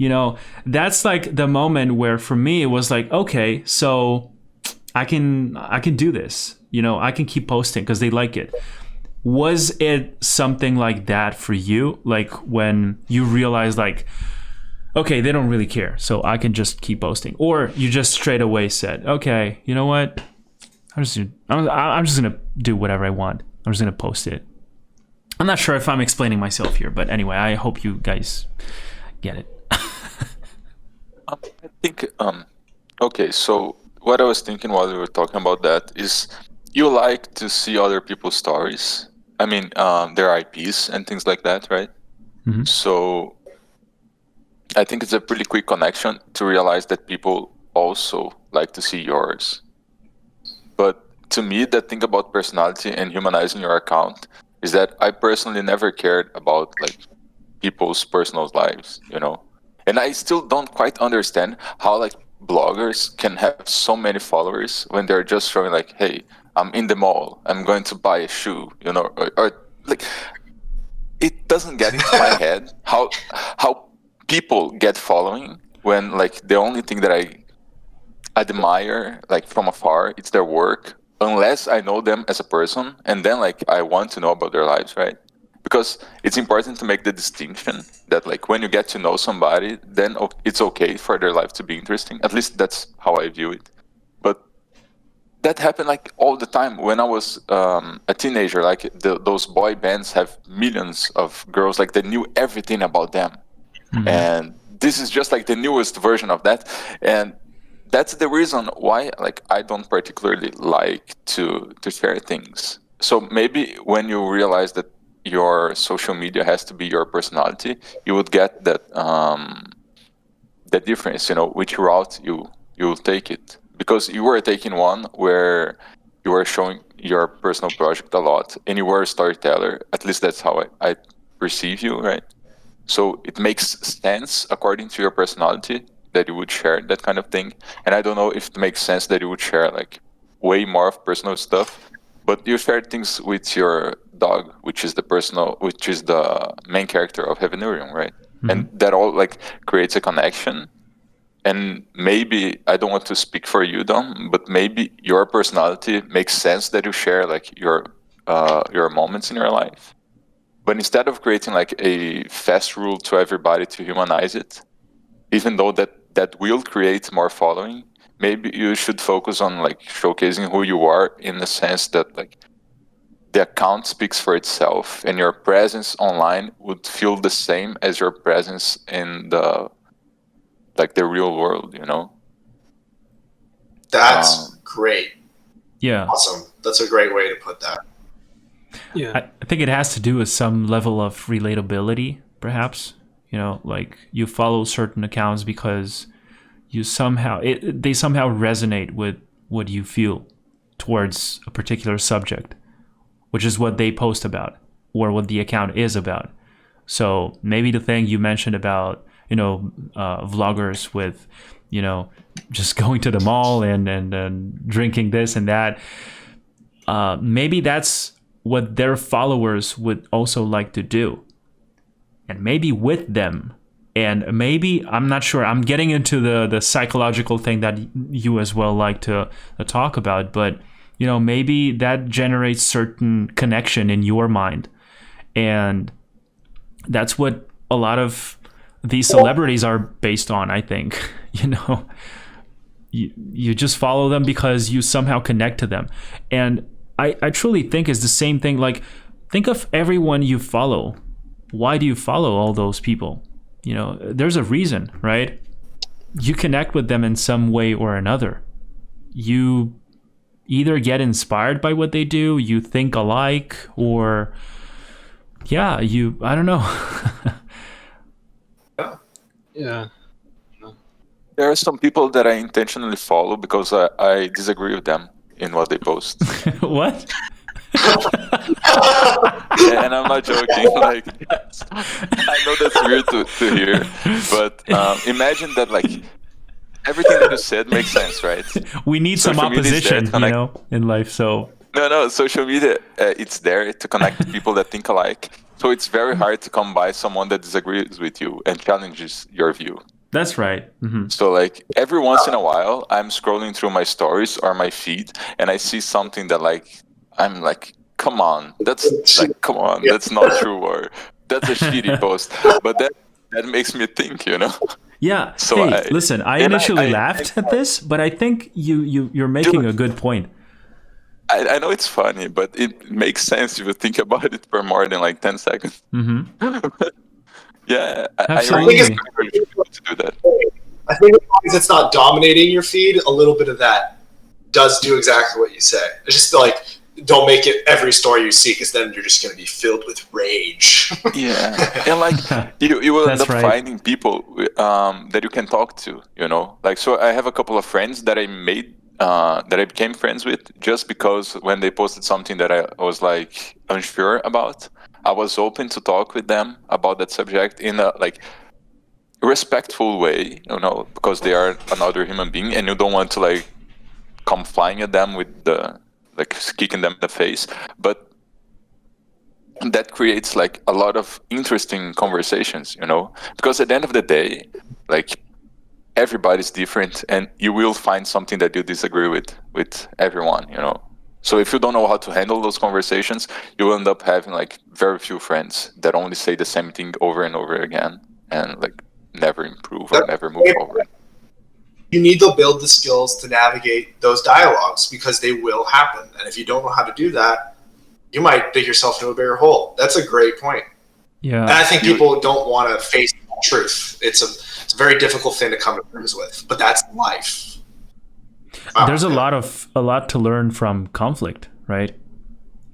Speaker 3: That's like the moment where for me it was like, okay, so I can do this. I can keep posting because they like it. Was it something like that for you? Like when you realized like, okay, they don't really care, so I can just keep posting, or you just straight away said, okay, you know what? I'm just gonna do whatever I want. I'm just gonna post it. I'm not sure if I'm explaining myself here, but anyway, I hope you guys get it.
Speaker 4: I think okay, so what I was thinking while we were talking about that is you like to see other people's stories. I mean, their IPs and things like that, right?
Speaker 3: Mm-hmm.
Speaker 4: So I think it's a pretty quick connection to realize that people also like to see yours. But to me, the thing about personality and humanizing your account is that I personally never cared about like people's personal lives, and I still don't quite understand how like bloggers can have so many followers when they're just showing like, hey, I'm in the mall, I'm going to buy a shoe, or like, it doesn't get into my head how people get following when like the only thing that I admire like from afar, it's their work, unless I know them as a person, and then like I want to know about their lives, right? Because it's important to make the distinction that like when you get to know somebody, then it's okay for their life to be interesting. At least that's how I view it. But that happened like all the time when I was a teenager. Like those boy bands have millions of girls like that knew everything about them. Mm-hmm. And this is just like the newest version of that, and that's the reason why like I don't particularly like to share things. So maybe when you realize that your social media has to be your personality, you would get that difference, which route you will take it, because you were taking one where you were showing your personal project a lot, and you were a storyteller. At least that's how I perceive you, right? So it makes sense according to your personality that you would share that kind of thing. And I don't know if it makes sense that you would share like way more of personal stuff, but you share things with your dog, which is the main character of Heavenurium, right?
Speaker 3: Mm-hmm.
Speaker 4: And that all like creates a connection. And maybe, I don't want to speak for you, Dom, but maybe your personality makes sense that you share like your moments in your life. But instead of creating like a fast rule to everybody to humanize it, even though that will create more following, maybe you should focus on like showcasing who you are, in the sense that like the account speaks for itself, and your presence online would feel the same as your presence in the real world, you know?
Speaker 2: That's great.
Speaker 3: Yeah.
Speaker 2: Awesome. That's a great way to put that.
Speaker 3: Yeah. I think it has to do with some level of relatability, perhaps. You know, like you follow certain accounts because they somehow resonate with what you feel towards a particular subject, which is what they post about or what the account is about. So maybe the thing you mentioned about, vloggers with, just going to the mall and drinking this and that, maybe that's what their followers would also like to do. And maybe with them, and maybe, I'm not sure, I'm getting into the psychological thing that you as well like to talk about, but maybe that generates certain connection in your mind. And that's what a lot of these celebrities are based on, I think. You just follow them because you somehow connect to them. And I truly think it's the same thing. Like, think of everyone you follow. Why do you follow all those people? There's a reason, right? You connect with them in some way or another. You either get inspired by what they do, you think alike, or I don't know.
Speaker 1: Yeah.
Speaker 4: There are some people that I intentionally follow because I disagree with them in what they post.
Speaker 3: What?
Speaker 4: And I'm not joking. Like, I know that's weird to hear, but imagine that like everything that you said makes sense, right?
Speaker 3: We need some opposition, in life. So
Speaker 4: no, social media it's there to connect people that think alike. So it's very hard to come by someone that disagrees with you and challenges your view.
Speaker 3: That's right. Mm-hmm.
Speaker 4: So like every once in a while, I'm scrolling through my stories or my feed, and I see something that like I'm like, come on, that's not true, or that's a shitty post. But that makes me think,
Speaker 3: Yeah.
Speaker 4: So
Speaker 3: hey, listen, I initially laughed at this, but I think you're making a good point.
Speaker 4: I know it's funny, but it makes sense if you think about it for more than like 10 seconds.
Speaker 3: Mm-hmm.
Speaker 4: Yeah,
Speaker 3: absolutely.
Speaker 4: I really want to do that.
Speaker 2: I think as long as it's not dominating your feed, a little bit of that does do exactly what you say. It's just like, don't make it every story you see, because then you're just going to be filled with rage.
Speaker 4: Yeah, and like you will end up finding people that you can talk to. Like, so I have a couple of friends that I made. That I became friends with just because when they posted something that I was like unsure about, I was open to talk with them about that subject in a like respectful way, because they are another human being, and you don't want to like come flying at them with the like kicking them in the face, but that creates like a lot of interesting conversations, because at the end of the day, like, everybody's different, and you will find something that you disagree with everyone, So if you don't know how to handle those conversations, you will end up having like very few friends that only say the same thing over and over again, and like never improve or never move forward.
Speaker 2: You need to build the skills to navigate those dialogues, because they will happen. And if you don't know how to do that, you might dig yourself into a bigger hole. That's a great point.
Speaker 3: Yeah.
Speaker 2: And I think people don't want to face truth. It's a very difficult thing to come to terms with, but that's life.
Speaker 3: There's a lot to learn from conflict, right?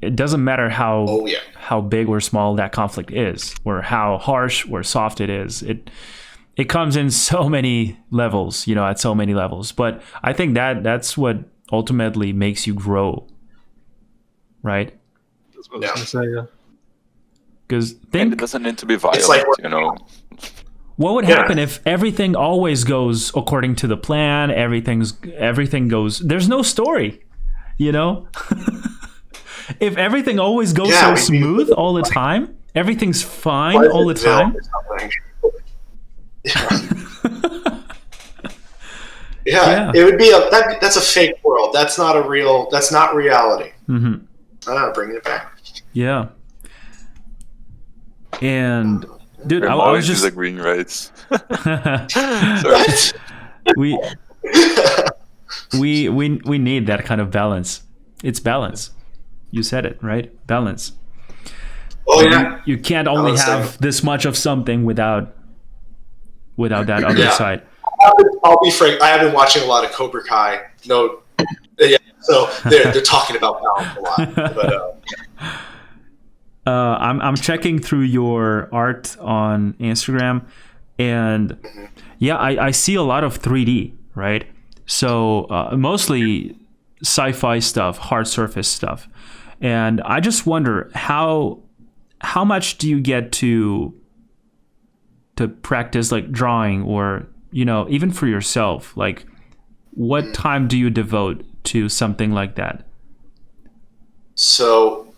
Speaker 3: It doesn't matter how big or small that conflict is, or how harsh or soft it is. It comes in so many levels, at so many levels. But I think that's what ultimately makes you grow, right?
Speaker 1: That's what I was going to say, yeah.
Speaker 3: Because
Speaker 4: it doesn't need to be violent,
Speaker 3: What would happen if everything always goes according to the plan? Everything goes. There's no story, if everything always goes so smooth all the time, everything's fine all the time.
Speaker 2: Yeah, it would be that's a fake world. That's not reality. Mm-hmm. Bringing it back.
Speaker 3: Yeah. And dude, I was just
Speaker 4: disagreeing, right?
Speaker 3: we need that kind of balance. It's balance. You said it, right? Balance.
Speaker 2: Oh yeah.
Speaker 3: You can't only have this much of something without that other side.
Speaker 2: I'll be frank. I have been watching a lot of Cobra Kai. So they're talking about balance a lot. But
Speaker 3: I'm checking through your art on Instagram, and I see a lot of 3D, right? So mostly sci-fi stuff, hard surface stuff, and I just wonder how much do you get to practice like drawing, or even for yourself, like what time do you devote to something like that?
Speaker 2: So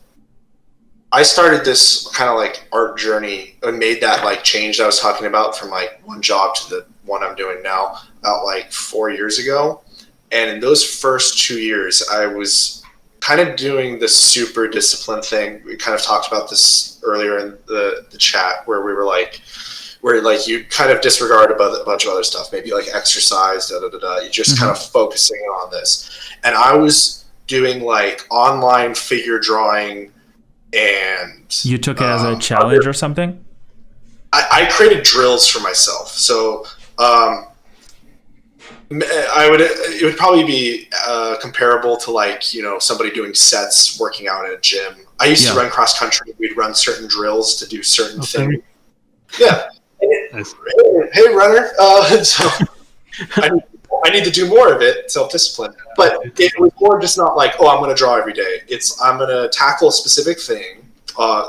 Speaker 2: I started this kind of like art journey and made that like change that I was talking about from like one job to the one I'm doing now about like 4 years ago. And in those first 2 years, I was kind of doing the super disciplined thing. We kind of talked about this earlier in the chat where you kind of disregard a bunch of other stuff, maybe like exercise, You're just kind of focusing on this. And I was doing like online figure drawing. And
Speaker 3: you took it as a challenge or something?
Speaker 2: I created drills for myself. So it would probably be comparable to like, somebody doing sets, working out in a gym. I used to run cross country. We'd run certain drills to do certain things. Yeah.
Speaker 1: Nice.
Speaker 2: Hey, runner. So I need to do more of it, self-discipline. But it was more just not like, I'm going to draw every day. I'm going to tackle a specific thing,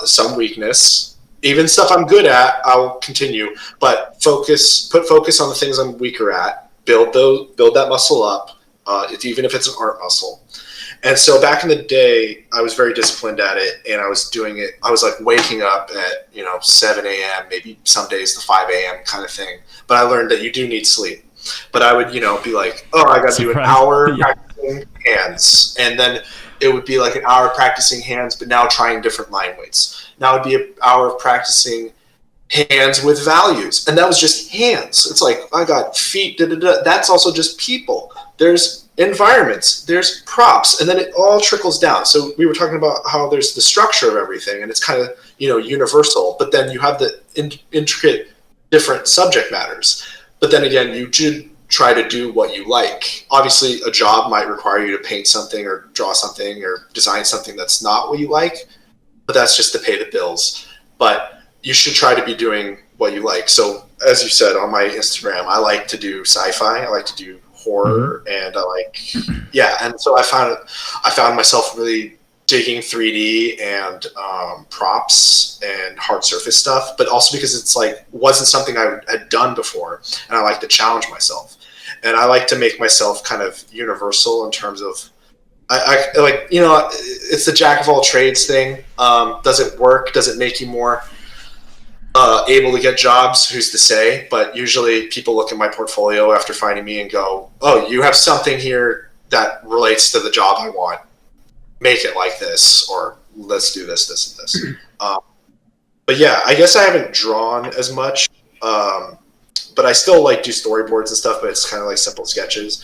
Speaker 2: some weakness, even stuff I'm good at, I'll continue. But put focus on the things I'm weaker at, build that muscle up, even if it's an art muscle. And so back in the day, I was very disciplined at it, and I was doing it. I was like waking up at 7 a.m., maybe some days the 5 a.m. kind of thing. But I learned that you do need sleep. But I would, be like, I got to do an hour practicing hands. And then it would be like an hour practicing hands, but now trying different line weights. Now it would be an hour of practicing hands with values. And that was just hands. It's like, I got feet, That's also just people. There's environments, there's props, and then it all trickles down. So we were talking about how there's the structure of everything, and it's kind of, universal. But then you have the intricate different subject matters. But then again, you should try to do what you like. Obviously, a job might require you to paint something or draw something or design something that's not what you like, but that's just to pay the bills. But you should try to be doing what you like. So as you said on my Instagram, I like to do sci-fi. I like to do horror, and I like, And so I found myself really digging 3D and props and hard surface stuff, but also because it's like wasn't something I had done before, and I like to challenge myself, and I like to make myself kind of universal in terms of I like it's the jack of all trades thing. Does it work? Does it make you more able to get jobs? Who's to say? But usually people look at my portfolio after finding me and go, "Oh, you have something here that relates to the job I want. Make it like this," or "Let's do this, this, and this." But yeah, I guess I haven't drawn as much, but I still like do storyboards and stuff. But it's kind of like simple sketches.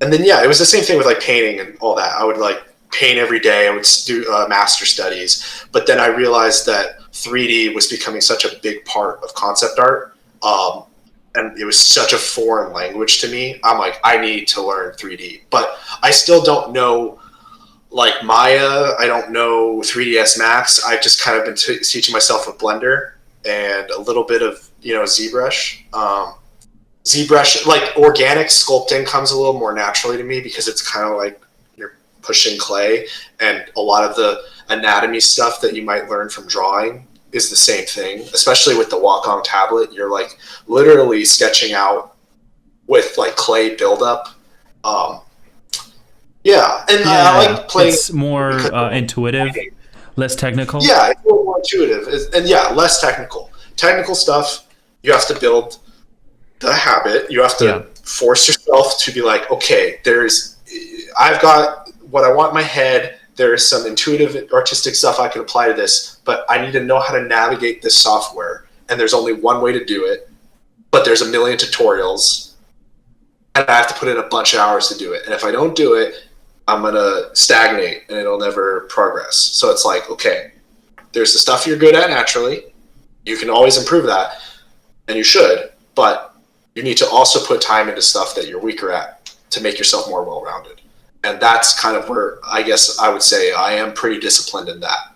Speaker 2: And then it was the same thing with like painting and all that. I would like paint every day. I would do master studies, but then I realized that 3D was becoming such a big part of concept art. And it was such a foreign language to me. I'm like, I need to learn 3D, but I still don't know like Maya. I don't know 3ds Max. I've just kind of been teaching myself with Blender and a little bit of, ZBrush. ZBrush, like organic sculpting comes a little more naturally to me because it's kind of like you're pushing clay, and a lot of the anatomy stuff that you might learn from drawing is the same thing, especially with the Wacom tablet. You're like literally sketching out with like clay buildup. Yeah, and I like playing.
Speaker 3: It's more intuitive, less technical.
Speaker 2: Yeah, it's a little more intuitive, and less technical. Technical stuff, you have to build the habit. You have to force yourself to be like, okay, I've got what I want in my head. There's some intuitive, artistic stuff I can apply to this, but I need to know how to navigate this software. And there's only one way to do it, but there's a million tutorials, and I have to put in a bunch of hours to do it. And if I don't do it, I'm going to stagnate and it'll never progress. So it's like, okay, there's the stuff you're good at naturally. You can always improve that, and you should, but you need to also put time into stuff that you're weaker at to make yourself more well-rounded. And that's kind of where I guess I would say I am pretty disciplined in that.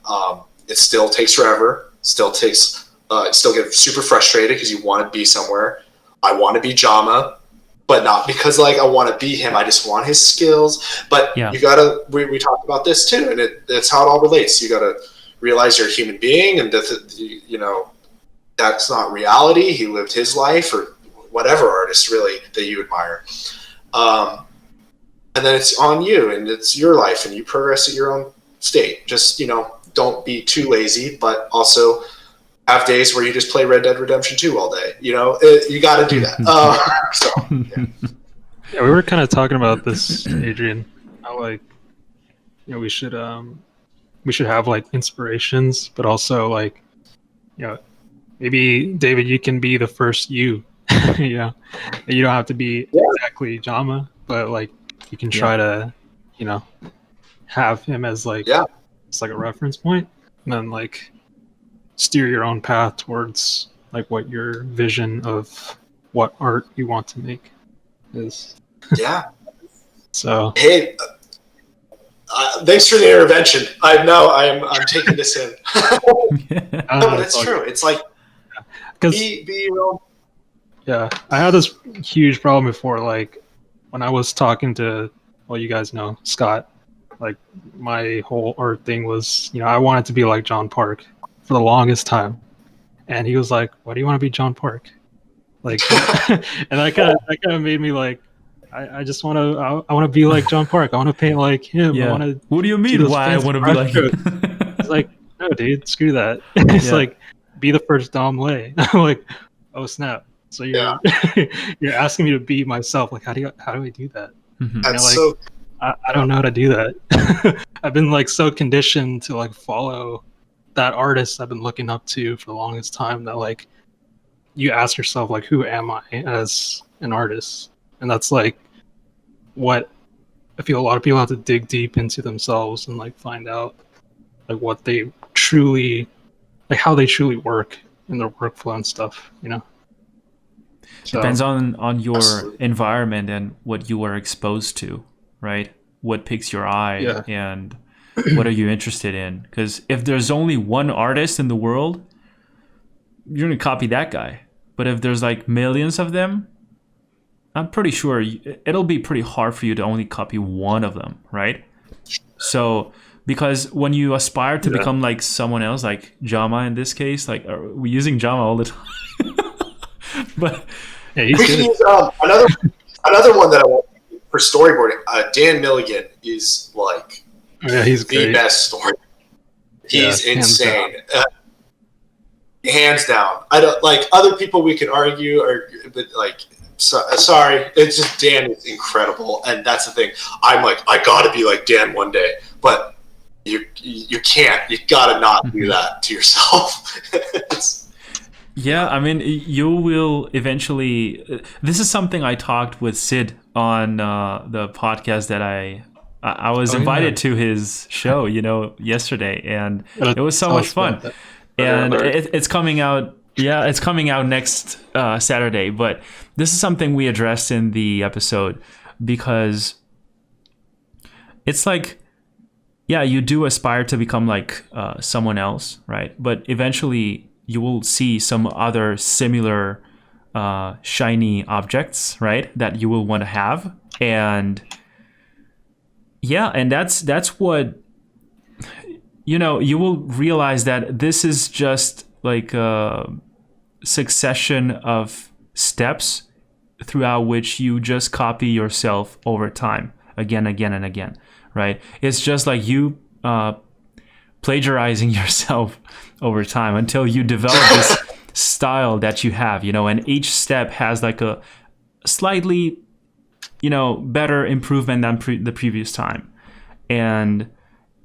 Speaker 2: It still takes forever, still get super frustrated because you want to be somewhere. I want to be Jama, but not because like I want to be him. I just want his skills. But you gotta. We talked about this too, and it's how it all relates. You gotta realize you're a human being, and that that's not reality. He lived his life, or whatever artist really that you admire. And then it's on you, and it's your life, and you progress at your own state. Just don't be too lazy, but also have days where you just play Red Dead Redemption 2 all day. You got to do that.
Speaker 1: Yeah, we were kind of talking about this, Adrian. How we should have like inspirations, but also like maybe David, you can be the first you. You don't have to be exactly Jama, but like you can try to have him as like it's like a reference point, and then like steer your own path towards like what your vision of what art you want to make is.
Speaker 2: Yeah.
Speaker 1: So
Speaker 2: hey, thanks for the intervention. I know I'm taking this in. No, but it's true. It's like be your own.
Speaker 1: Yeah, I had this huge problem before, like when I was talking to, well, you guys know Scott. Like my whole art thing was, I wanted to be like John Park for the longest time, and he was like, "Why do you want to be John Park?" Like, and that kind of made me like, I just want to, I want to be like John Park. I want to paint like him.
Speaker 3: Yeah.
Speaker 1: I want to.
Speaker 3: What do you mean? Why I want to be like him?
Speaker 1: It's like, no, dude, screw that. It's like, be the first Dom Lay. I'm like, oh snap. So you're you're asking me to be myself. Like, how do I do that?
Speaker 3: Mm-hmm.
Speaker 1: I don't know how to do that. I've been like so conditioned to like follow that artist I've been looking up to for the longest time that like you ask yourself like, who am I as an artist? And that's like what I feel a lot of people have to dig deep into themselves and like find out like what they truly like how they truly work in their workflow and stuff, So,
Speaker 3: depends on your environment and what you are exposed to, right? What piques your eye and what are you interested in? Because if there's only one artist in the world, you're going to copy that guy. But if there's like millions of them, I'm pretty sure it'll be pretty hard for you to only copy one of them, right? So, because when you aspire to become like someone else, like Jama in this case, like we're using Jama all the time. But
Speaker 2: we can use another one that I want for storyboarding. Dan Milligan is like
Speaker 1: he's
Speaker 2: the
Speaker 1: great.
Speaker 2: best story. He's insane, hands down. I don't like other people. We can argue, but like, sorry, it's just Dan is incredible, and that's the thing. I'm like, I gotta be like Dan one day, but you can't. You gotta not do that to yourself.
Speaker 3: Yeah, I mean, you will eventually. This is something I talked with Sid on the podcast that I was invited to his show, yesterday, and it was so much fun. And it's coming out. Yeah, it's coming out next Saturday. But this is something we addressed in the episode because it's like, yeah, you do aspire to become like someone else, right? But eventually you will see some other similar shiny objects, right, that you will want to have. And and that's what, you will realize that this is just like a succession of steps throughout which you just copy yourself over time. again, and again, right? It's just like you plagiarizing yourself over time until you develop this style that you have, and each step has like a slightly, better improvement than the previous time. And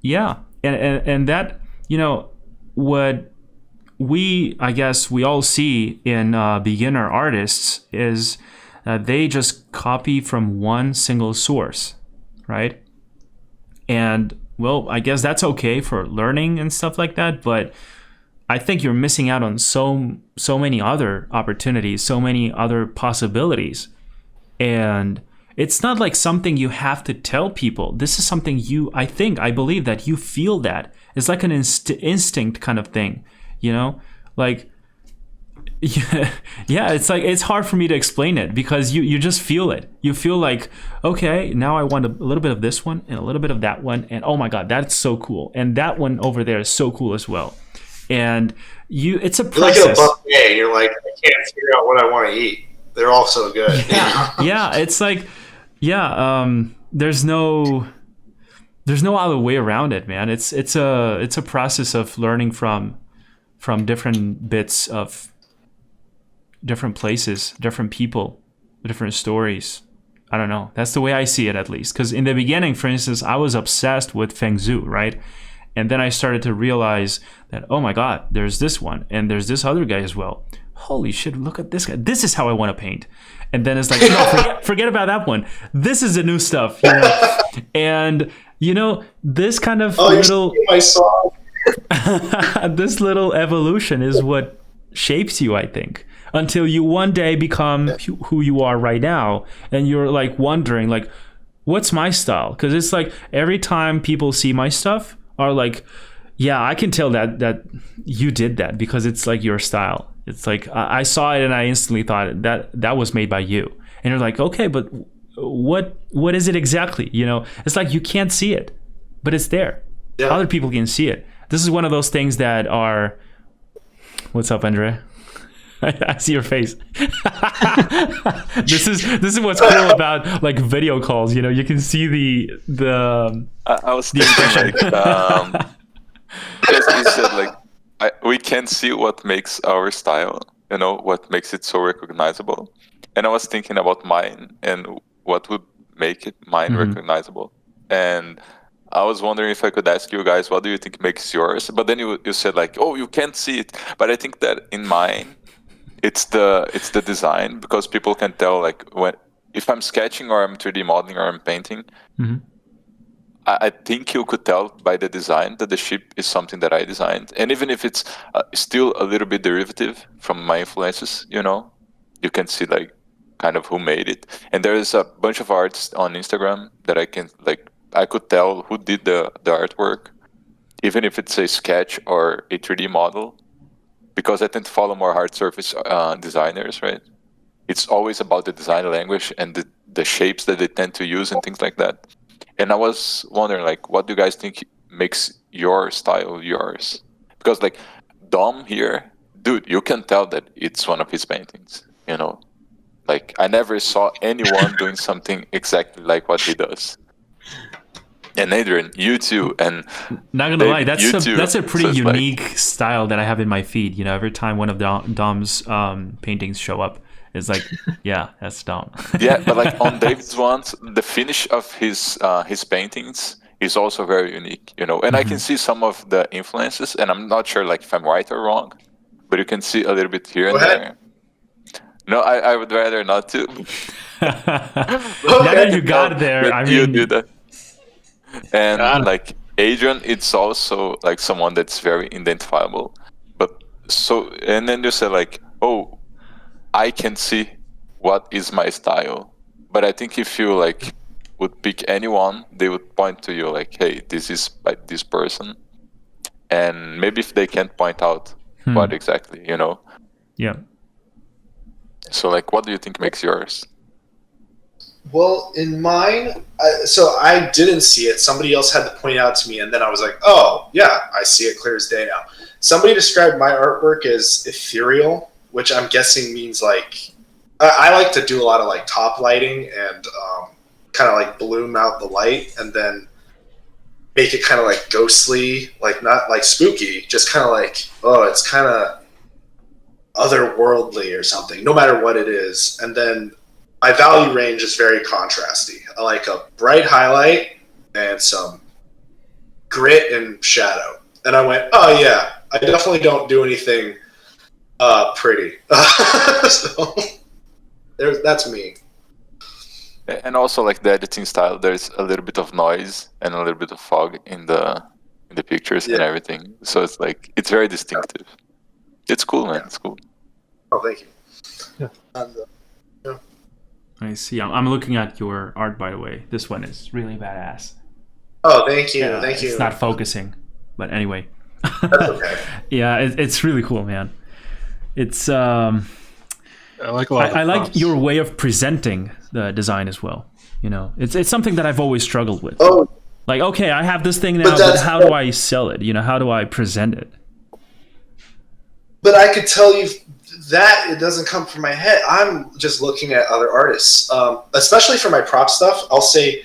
Speaker 3: yeah, and that, what I guess we all see in beginner artists is that they just copy from one single source, right? And well, I guess that's okay for learning and stuff like that, but I think you're missing out on so many other opportunities, so many other possibilities. And it's not like something you have to tell people. This is something I believe that you feel that. It's like an instinct kind of thing, like, yeah, it's like, it's hard for me to explain it because you just feel it. You feel like, okay, now I want a little bit of this one and a little bit of that one. And oh my God, that's so cool. And that one over there is so cool as well. And it's a process.
Speaker 2: You're like at a buffet and you're like, I can't figure out what I want to eat. They're all so good.
Speaker 3: Yeah, it's like, there's no other way around it, man. It's a process of learning from different bits of different places, different people, different stories. I don't know. That's the way I see it, at least. Because in the beginning, for instance, I was obsessed with Feng Zhu, right? And then I started to realize that, oh my God, there's this one and there's this other guy as well. Holy shit, look at this guy. This is how I want to paint. And then it's like, no, forget about that one. This is the new stuff. And, this kind of little...
Speaker 2: my song.
Speaker 3: this little evolution is what shapes you, I think. Until you one day become who you are right now. And you're like wondering, like, what's my style? Because it's like every time people see my stuff are like, yeah, I can tell that you did that because it's like your style. It's like I saw it and I instantly thought that was made by you. And you're like, okay, but what is it exactly? It's like you can't see it, but it's there. Yeah. Other people can see it. This is one of those things that are... What's up, Andre? I see your face. This is what's cool about like video calls. You can see the.
Speaker 4: I was thinking like because you said like we can see what makes our style. What makes it so recognizable. And I was thinking about mine and what would make it mine recognizable. And I was wondering if I could ask you guys, what do you think makes yours? But then you said like, oh, you can't see it. But I think that in mine, it's the design, because people can tell like if I'm sketching or I'm 3D modeling or I'm painting, I think you could tell by the design that the ship is something that I designed. And even if it's still a little bit derivative from my influences, you can see like kind of who made it. And there is a bunch of artists on Instagram that I could tell who did the artwork, even if it's a sketch or a 3D model, because I tend to follow more hard surface designers, right? It's always about the design language and the shapes that they tend to use and things like that. And I was wondering, like, what do you guys think makes your style yours? Because like Dom here, dude, you can tell that it's one of his paintings, Like I never saw anyone doing something exactly like what he does. And Adrian, you too, and
Speaker 3: not gonna lie, that's a pretty unique style that I have in my feed. Every time one of Dom's paintings show up, it's like, yeah, that's Dom.
Speaker 4: Yeah, but like on David's ones, the finish of his paintings is also very unique, And I can see some of the influences, and I'm not sure like if I'm right or wrong, but you can see a little bit here and there. No, I would rather not to.
Speaker 3: Now that you got there, I mean,
Speaker 4: you do that. And like Adrian, it's also like someone that's very identifiable. And then you say like, oh, I can see what is my style. But I think if you like would pick anyone, they would point to you like, hey, this is by this person. And maybe if they can't point out what exactly,
Speaker 3: Yeah.
Speaker 4: So like, what do you think makes yours?
Speaker 2: Well, in mine, so I didn't see it. Somebody else had to point it out to me, and then I was like, oh, yeah, I see it clear as day now. Somebody described my artwork as ethereal, which I'm guessing means like, I like to do a lot of like top lighting and kind of like bloom out the light and then make it kind of like ghostly, like not like spooky, just kind of like, oh, it's kind of otherworldly or something, no matter what it is. And then my value range is very contrasty. I like a bright highlight and some grit and shadow. And I went, oh yeah, I definitely don't do anything pretty. So that's me.
Speaker 4: And also, like the editing style, there's a little bit of noise and a little bit of fog in the pictures and everything. So it's like it's very distinctive. It's cool, man. It's cool.
Speaker 2: Oh, thank you.
Speaker 1: Yeah.
Speaker 2: And,
Speaker 3: I see. I'm looking at your art, by the way. This one is really badass.
Speaker 2: Oh, thank you. Thank you.
Speaker 3: It's not focusing, but anyway.
Speaker 2: That's okay.
Speaker 3: Yeah, it's really cool, man. It's I
Speaker 1: like a lot.
Speaker 3: I like your way of presenting the design as well. You know, it's something that I've always struggled with.
Speaker 2: Oh,
Speaker 3: like, okay, I have this thing now, but how do I sell it? You know, how do I present it?
Speaker 2: But I could tell you that it doesn't come from my head. I'm just looking at other artists, especially for my prop stuff. I'll say,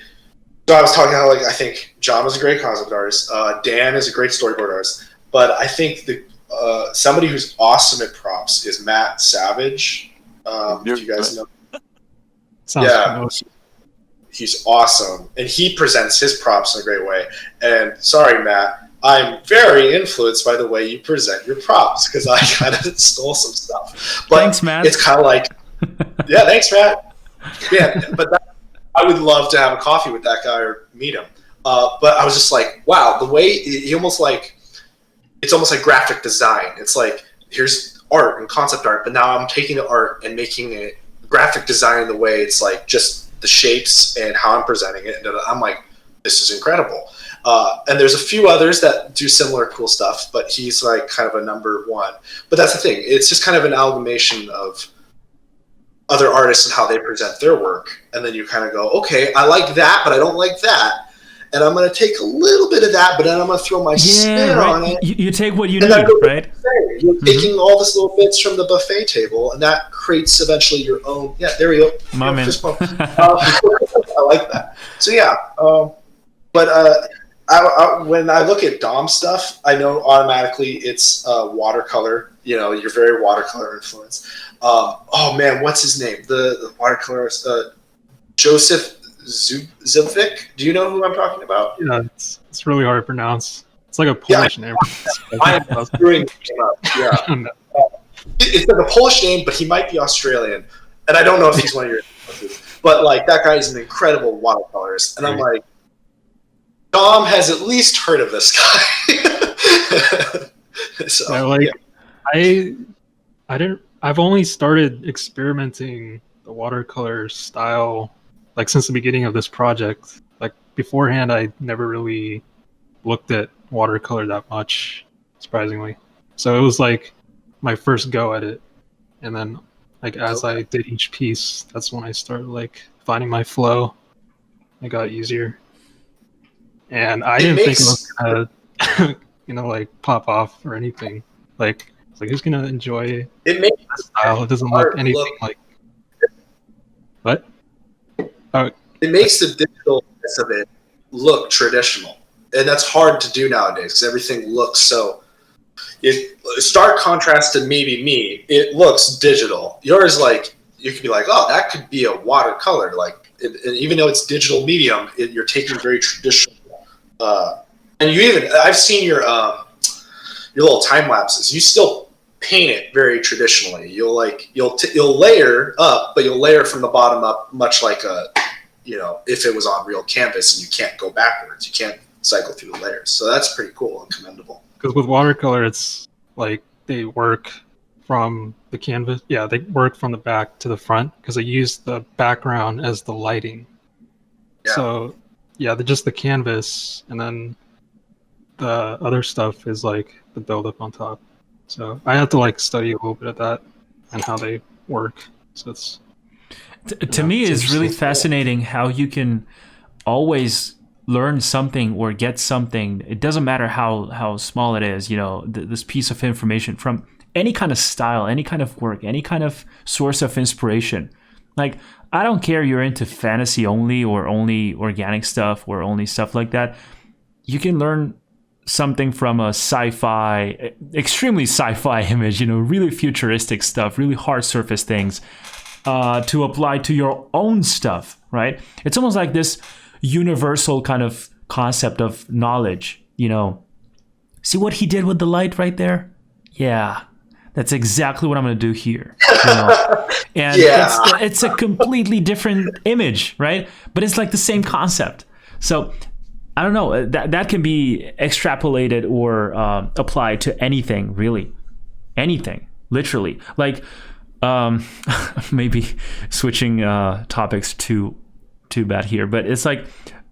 Speaker 2: so I was talking how like I think John was a great concept artist. Dan is a great storyboard artist, but I think the somebody who's awesome at props is Matt Savage. If you guys know,
Speaker 1: Sounds
Speaker 2: he's awesome, and he presents his props in a great way. And sorry, Matt, I'm very influenced by the way you present your props because I kind of stole some stuff. But
Speaker 3: thanks, Matt.
Speaker 2: It's kind of like, yeah, thanks, Matt. Yeah, but I would love to have a coffee with that guy or meet him. But I was just like, wow, the way he almost like, it's almost like graphic design. It's like, here's art and concept art, but now I'm taking the art and making it graphic design in the way it's like just the shapes and how I'm presenting it. And I'm like, this is incredible. And there's a few others that do similar cool stuff, but he's like kind of a number one. But that's the thing. It's just kind of an amalgamation of other artists and how they present their work. And then you kind of go, okay, I like that, but I don't like that. And I'm going to take a little bit of that, but then I'm going to throw my spin on it.
Speaker 3: You take what you need, right?
Speaker 2: You're taking all these little bits from the buffet table, and that creates eventually your own. Yeah, there we go.
Speaker 3: My man.
Speaker 2: I like that. So yeah, but when I look at Dom stuff, I know automatically it's watercolor. You know, you're very watercolor influenced. Oh man, what's his name? The watercolorist, Joseph Zivik. Do you know who I'm talking about?
Speaker 1: Yeah, it's really hard to pronounce. It's like a Polish name.
Speaker 2: I am screwing him up. Yeah. It's like a Polish name, but he might be Australian. And I don't know if he's one of your influences. But like that guy is an incredible watercolorist. And I'm like, Dom has at least heard of this guy. So,
Speaker 1: yeah, like I've only started experimenting the watercolor style like since the beginning of this project. Like beforehand I never really looked at watercolor that much, surprisingly. So it was like my first go at it. And then like as I did each piece, that's when I started like finding my flow. It got easier. And I didn't think it was gonna like pop off or anything. Like it's like who's gonna enjoy that style? It doesn't look anything like what? Oh,
Speaker 2: it makes the digitalness of it look traditional. And that's hard to do nowadays because everything looks so. Stark contrast to maybe me, it looks digital. Yours, like, you could be like, oh, that could be a watercolor. Like, even though it's digital medium, you're taking very traditional. And I've seen your little time lapses. You still paint it very traditionally. You'll layer up, but you'll layer from the bottom up, much like if it was on real canvas and you can't go backwards. You can't cycle through the layers. So that's pretty cool and commendable.
Speaker 1: Because with watercolor, it's like they work from the canvas. Yeah, they work from the back to the front because they use the background as the lighting. Yeah. So yeah, just the canvas, and then the other stuff is like the build-up on top. So I had to like study a little bit of that and how they work. So it's
Speaker 3: to me it's really fascinating how you can always learn something or get something. It doesn't matter how small it is, this piece of information from any kind of style, any kind of work, any kind of source of inspiration. Like, I don't care you're into fantasy only or only organic stuff or only stuff like that. You can learn something from a sci-fi, extremely sci-fi image, really futuristic stuff, really hard surface things to apply to your own stuff, right? It's almost like this universal kind of concept of knowledge, See what he did with the light right there? Yeah, that's exactly what I'm going to do here. And it's a completely different image, right? But it's like the same concept. So I don't know, that can be extrapolated or applied to anything, really. Anything, literally. Like, maybe switching topics too bad here, but it's like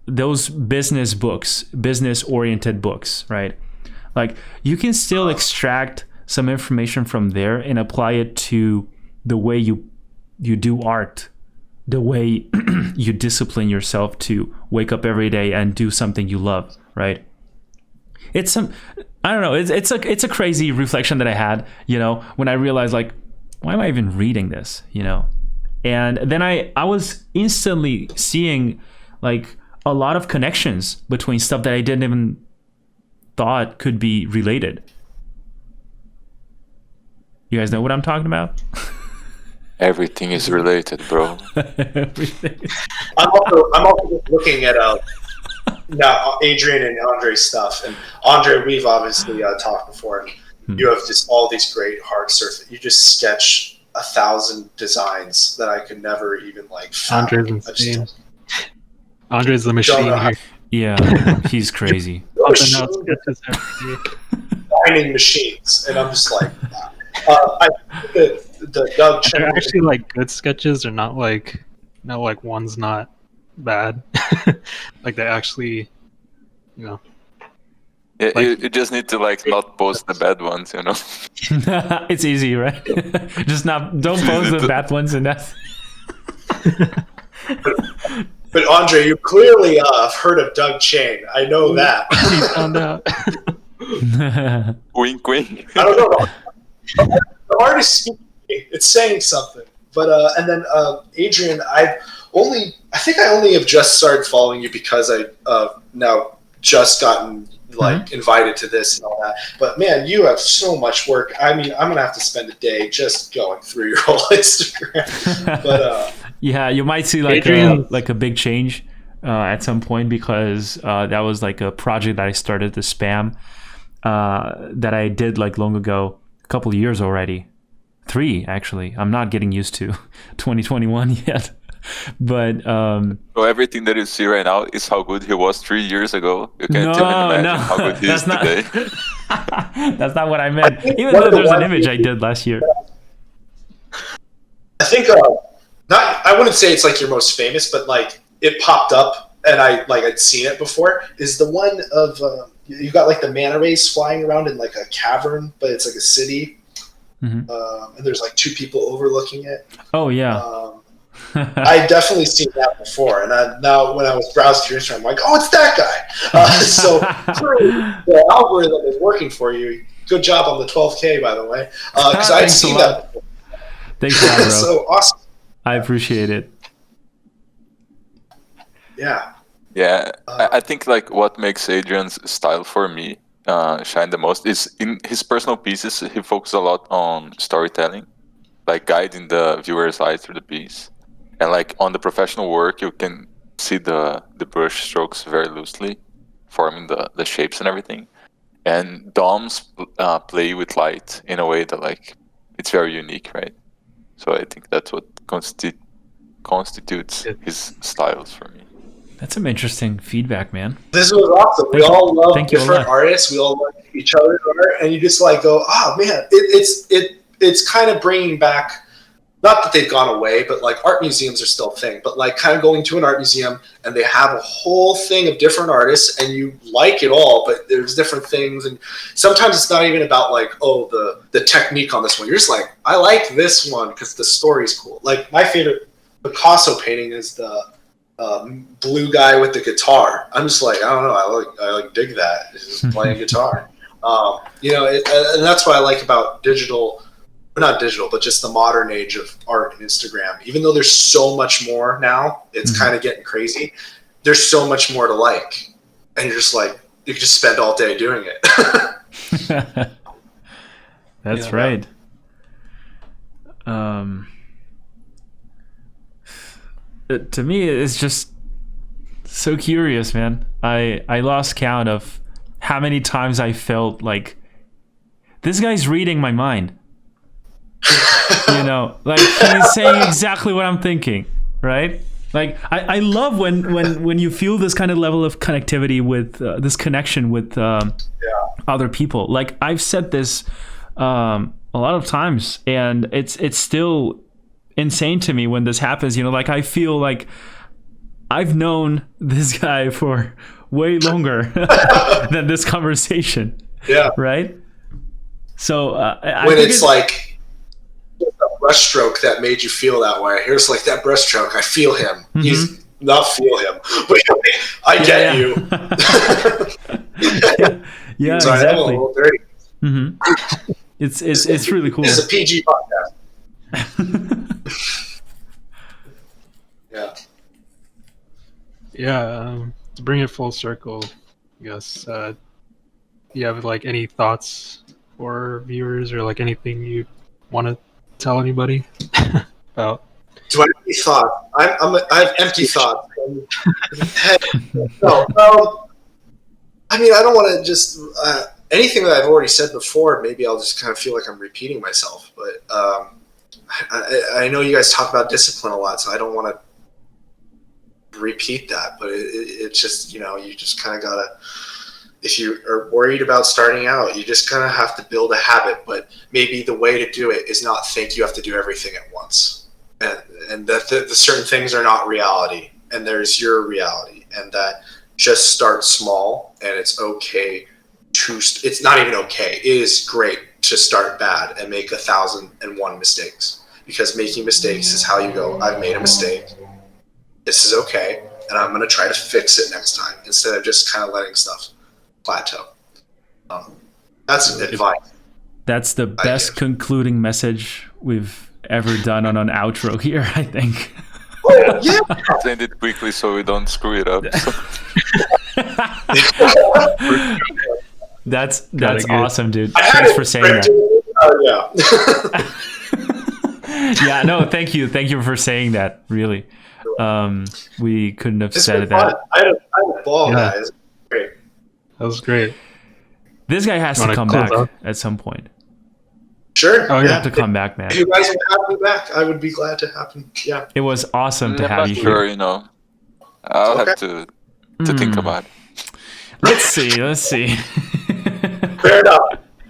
Speaker 3: those business books, business-oriented books, right? Like, you can still extract some information from there and apply it to the way you do art, the way you discipline yourself to wake up every day and do something you love, right? It's I don't know, it's a crazy reflection that I had, when I realized, like, why am I even reading this, And then I was instantly seeing, like, a lot of connections between stuff that I didn't even thought could be related. You guys know what I'm talking about?
Speaker 4: Everything is related, bro.
Speaker 3: Everything.
Speaker 2: I'm also looking at now Adrian and Andre's stuff. And Andre, we've obviously talked before. And you have just all these great hard surface. You just sketch 1,000 designs that I could never even fathom.
Speaker 1: Andre's insane. Andre's the machine here.
Speaker 3: Yeah, he's crazy.
Speaker 2: Mining machines, and I'm just like, I think the Doug.
Speaker 1: They're actually like good sketches. They're not like one's not bad. Like they actually,
Speaker 4: Yeah, you just need to not post the bad ones,
Speaker 3: It's easy, right? Just don't post the bad ones, and that's.
Speaker 2: But Andre, you clearly have heard of Doug Chain. I know that.
Speaker 1: He found out.
Speaker 4: Wink, wink.
Speaker 2: I don't know. The artist, it's saying something. But and then Adrian, I think I only have just started following you because I now just gotten invited to this and all that. But man, you have so much work. I mean, I'm gonna have to spend a day just going through your whole Instagram. But
Speaker 3: yeah, you might see a big change at some point because that was like a project that I started to spam that I did long ago, a couple of years already. 3 actually. I'm not getting used to 2021 yet. But
Speaker 4: so everything that you see right now is how good he was 3 years ago. You can't even imagine how good he is today.
Speaker 3: That's not what I meant. Even though there's an image I did last year.
Speaker 2: I think I wouldn't say it's your most famous, but it popped up and I'd seen it before. Is the one of you got the manta rays flying around in a cavern, but it's a city, and there's 2 people overlooking it.
Speaker 3: Oh yeah.
Speaker 2: I definitely seen that before, and now when I was browsing through Instagram, I'm like, oh, it's that guy. So clearly the algorithm is working for you. Good job on the 12K, by the way, because I'd seen that before.
Speaker 3: Thanks a lot, bro.
Speaker 2: So awesome.
Speaker 3: I appreciate it.
Speaker 2: Yeah.
Speaker 4: Yeah, I think what makes Adrian's style for me shine the most is in his personal pieces. He focuses a lot on storytelling, guiding the viewer's eye through the piece. And on the professional work, you can see the brush strokes very loosely, forming the shapes and everything. And Dom's play with light in a way that it's very unique, right? So I think that's what constitutes his styles for me.
Speaker 3: That's some interesting feedback, man.
Speaker 2: This was awesome. We all love different artists. We all love each other's art, and you just go, oh man, it's kind of bringing back. Not that they've gone away, but art museums are still a thing. But kind of going to an art museum and they have a whole thing of different artists, and you like it all, but there's different things. And sometimes it's not even about the technique on this one. You're just I like this one because the story's cool. My favorite Picasso painting is the blue guy with the guitar. I'm just I don't know. I dig that. He's just playing guitar. And that's what I like about digital not digital, but just the modern age of art and Instagram. Even though there's so much more now, it's kind of getting crazy. There's so much more to like, and you're just like, you can just spend all day doing it.
Speaker 3: That's right. To me, it's just so curious, man. I lost count of how many times I felt like this guy's reading my mind. You know, like he's saying exactly what I'm thinking, right? Like I love when you feel this kind of level of connectivity with this connection with other people. Like I've said this a lot of times, and it's still insane to me when this happens. You know, like I feel like I've known this guy for way longer than this conversation. Yeah. Right. So
Speaker 2: when it's like a brushstroke that made you feel that way. Here's like that brushstroke. I feel him. He's not feel him, but I get you.
Speaker 3: Yeah, exactly. It's really cool.
Speaker 2: It's a PG podcast. Yeah.
Speaker 1: Yeah. To bring it full circle, I guess. Do you have like any thoughts for viewers, or like anything you want to tell anybody about?
Speaker 2: Do I have any thoughts? I have empty thoughts. No, I mean, I don't want to just anything that I've already said before. Maybe I'll just kind of feel like I'm repeating myself. But I know you guys talk about discipline a lot, so I don't want to repeat that. But it's just, you know, you just kind of gotta. If you are worried about starting out, you just kind of have to build a habit. But maybe the way to do it is not think you have to do everything at once, and that the certain things are not reality, and there's your reality, and that just start small, and it's okay to. It's not even okay. It is great to start bad and make 1,001 mistakes, because making mistakes is how you go. I've made a mistake. This is okay, and I'm going to try to fix it next time, instead of just kind of letting stuff plateau. That's advice.
Speaker 3: That's the best concluding message we've ever done on an outro here, I think.
Speaker 2: Oh, yeah.
Speaker 4: Send it quickly so we don't screw it up.
Speaker 3: That's awesome, dude. Thanks for saying that. Yeah, no, thank you for saying that. Really, we couldn't have said that.
Speaker 2: I had a ball, guys. Great.
Speaker 1: That was great.
Speaker 3: This guy has to come back at some point.
Speaker 2: Sure.
Speaker 3: Oh, you have to come back, man.
Speaker 2: If you guys will have me back, I would be glad to have him. Yeah.
Speaker 3: It was awesome to have you
Speaker 4: sure,
Speaker 3: here.
Speaker 4: You know, I'll have to think about it.
Speaker 3: Let's see.
Speaker 2: Fair enough.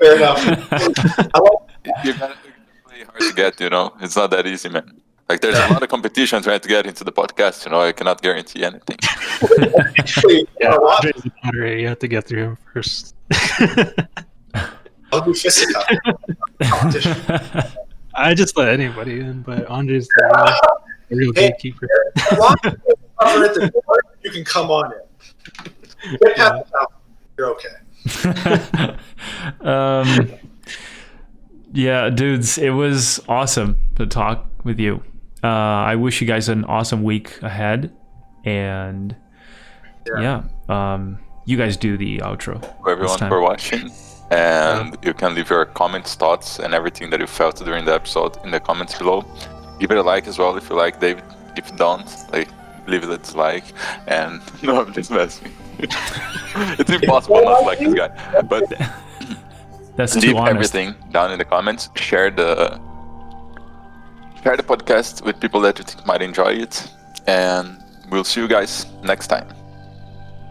Speaker 4: You gotta play hard to get. You know, it's not that easy, man. Like, there's a lot of competition trying to get into the podcast. You know, I cannot guarantee anything.
Speaker 1: Andre's the moderator. You have to get through him first.
Speaker 2: I'll do fisticuff.
Speaker 1: I just let anybody in, but Andre's the real gatekeeper.
Speaker 2: You can come on in. Get past the house. You're okay.
Speaker 3: Yeah, dudes, it was awesome to talk with you. I wish you guys an awesome week ahead, and you guys do the outro.
Speaker 4: For everyone for watching, and you can leave your comments, thoughts, and everything that you felt during the episode in the comments below. Give it a like as well if you like, David. If you don't, like, leave it a dislike. And no, I'm just messing. It's impossible not to like this guy, but
Speaker 3: that's
Speaker 4: leave
Speaker 3: too honest.
Speaker 4: Everything down in the comments. Share the podcast with people that you think might enjoy it, and we'll see you guys next time.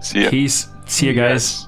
Speaker 4: See ya.
Speaker 3: Peace. See you guys.